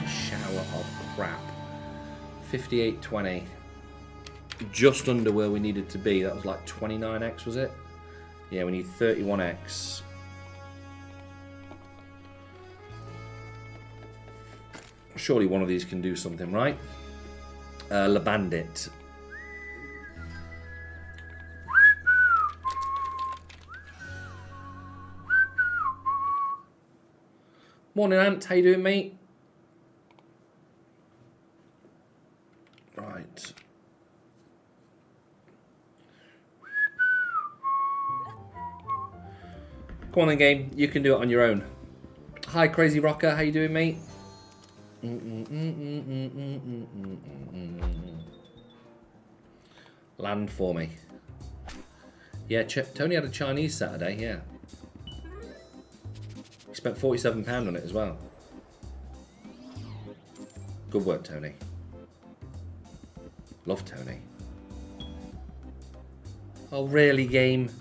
Shower of crap. 58.20. Just under where we needed to be. That was like 29x, was it? Yeah, we need 31x. Surely one of these can do something, right? Le Bandit. Morning, Ant. How you doing, mate? Right. Come on then, game. You can do it on your own. Hi, Crazy Rocker. How you doing, mate? Land for me. Yeah, Tony had a Chinese Saturday, yeah. He spent £47 on it as well. Good work, Tony. Love Tony. Oh, really, game?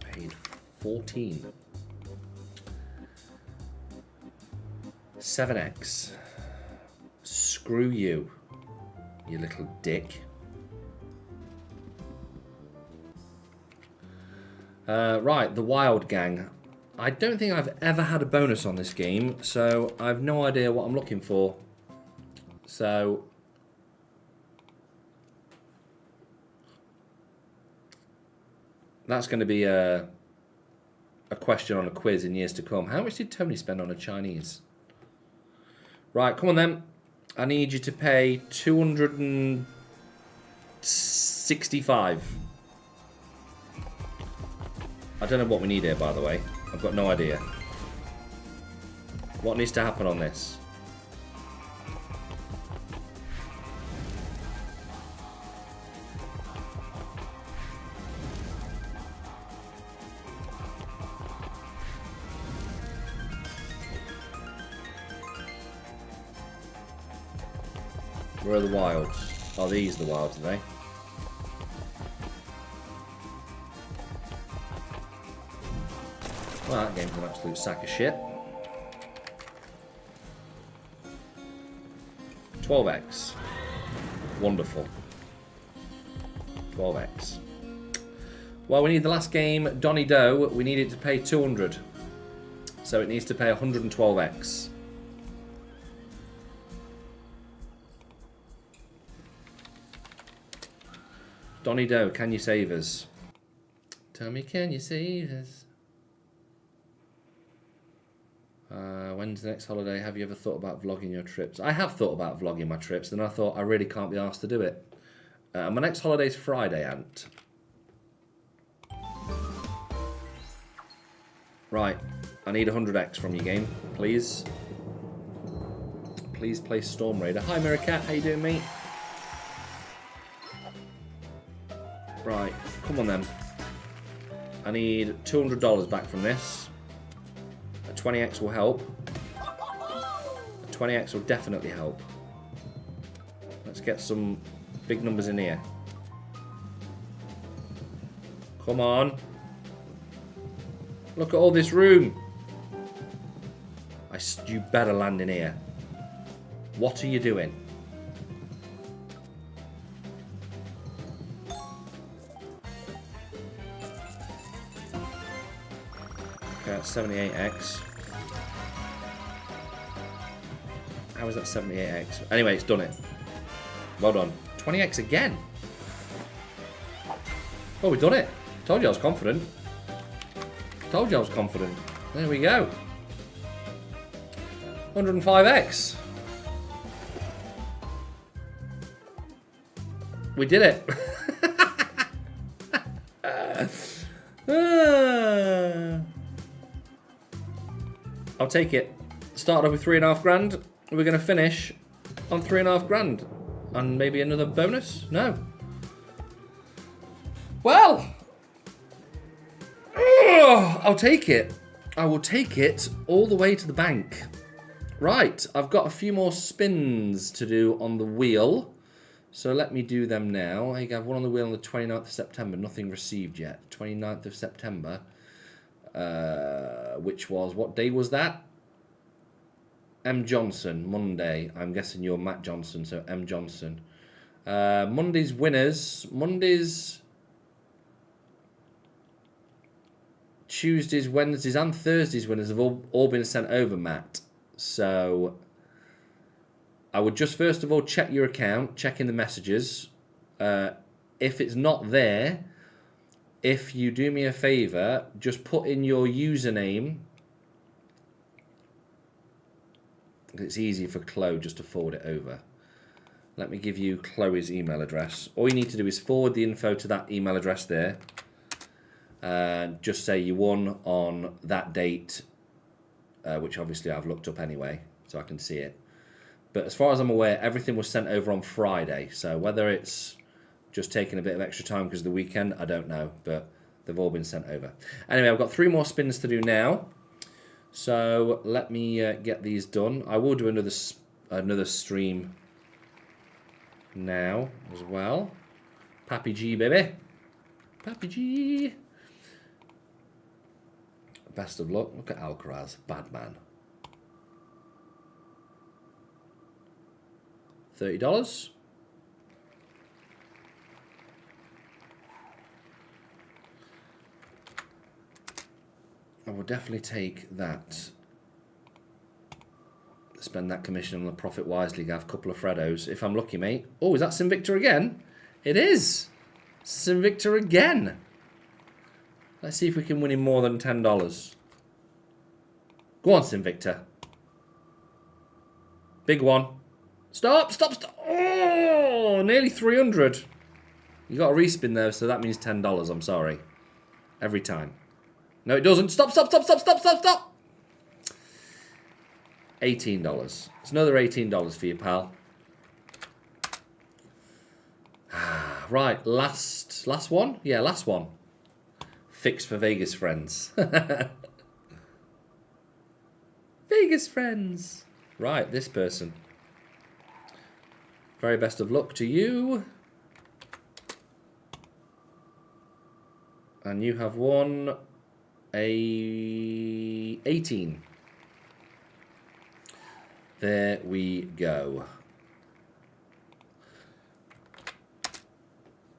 Paid 14. 7x. Screw you, you little dick. Right, the Wild Gang. I don't think I've ever had a bonus on this game, so I have no idea what I'm looking for. So that's going to be a question on a quiz in years to come. How much did Tony spend on a Chinese? Right, come on then. I need you to pay 265. I don't know what we need here, by the way. I've got no idea. What needs to happen on this? Where are the wilds? Are these the wilds, are they? Well, that game's an absolute sack of shit. 12x. Wonderful. 12x. Well, we need the last game, Donny Doe. We need it to pay 200. So it needs to pay 112x. Donny Doe, can you save us? Tell me, can you save us? When's the next holiday? Have you ever thought about vlogging your trips? I have thought about vlogging my trips, and I thought I really can't be asked to do it. My next holiday's Friday, Ant. Right, I need 100x from you, game, please. Please play Storm Raider. Hi, Mirrorcat, how you doing, mate? Right, come on then. I need $200 back from this. A 20x will help. A 20x will definitely help. Let's get some big numbers in here. Come on. Look at all this room. You better land in here. What are you doing? Okay, that's 78x. How is that 78x? Anyway, it's done it. Well done. 20x again. Well, we've done it. Told you I was confident. Told you I was confident. There we go. 105x. We did it. I'll take it. Started off with 3.5 grand. We're going to finish on 3.5 grand. And maybe another bonus? No. Well. I'll take it. I will take it all the way to the bank. Right. I've got a few more spins to do on the wheel. So let me do them now. I have one on the wheel on the 29th of September. Nothing received yet. 29th of September. Which was, what day was that? M. Johnson, Monday. I'm guessing you're Matt Johnson, so M. Johnson. Monday's winners. Mondays, Tuesdays, Wednesdays, and Thursdays winners have all been sent over, Matt. So I would just first of all check your account, check in the messages. If it's not there, if you do me a favour, just put in your username. It's easy for Chloe just to forward it over. Let me give you Chloe's email address. All you need to do is forward the info to that email address there. Just say you won on that date, which obviously I've looked up anyway, so I can see it. But as far as I'm aware, everything was sent over on Friday. So whether it's just taking a bit of extra time because of the weekend, I don't know. But they've all been sent over. Anyway, I've got 3 more spins to do now. So let me get these done. I will do another stream now as well. Pappy G, baby. Pappy G. Best of luck. Look at Alcaraz. Bad man. $30. I will definitely take that. Spend that commission on the profit wisely. Have a couple of Freddos if I'm lucky, mate. Oh, is that Sinvictor again? It is. Sinvictor again. Let's see if we can win him more than $10. Go on, Sinvictor. Big one. Stop, stop, stop. Oh, nearly 300. You got a respin there, so that means $10. I'm sorry. Every time. No, it doesn't. Stop, stop, stop, stop, stop, stop, stop. $18. It's another $18 for you, pal. Right, last one? Yeah, last one. Fix for Vegas friends. Vegas friends. Right, this person. Very best of luck to you. And you have won a 18. There we go.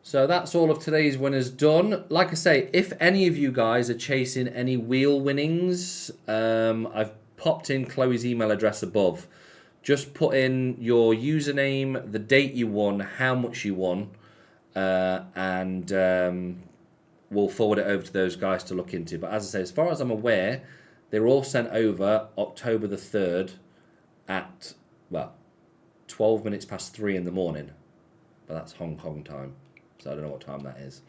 So that's all of today's winners done. Like I say, if any of you guys are chasing any wheel winnings, I've popped in Chloe's email address above. Just put in your username, the date you won, how much you won, and we'll forward it over to those guys to look into. But as I say, as far as I'm aware, they were all sent over October the 3rd at, well, 12 minutes past 3 in the morning. But that's Hong Kong time, so I don't know what time that is.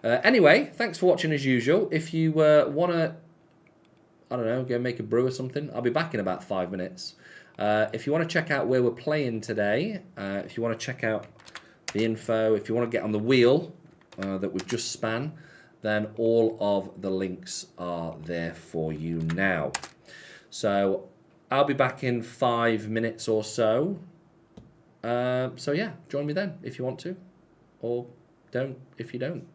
Anyway, thanks for watching as usual. If you want to, I don't know, go make a brew or something, I'll be back in about 5 minutes. If you want to check out where we're playing today, if you want to check out the info, if you want to get on the wheel that we've just span, then all of the links are there for you now. So I'll be back in 5 minutes or so. So yeah, join me then if you want to, or don't if you don't.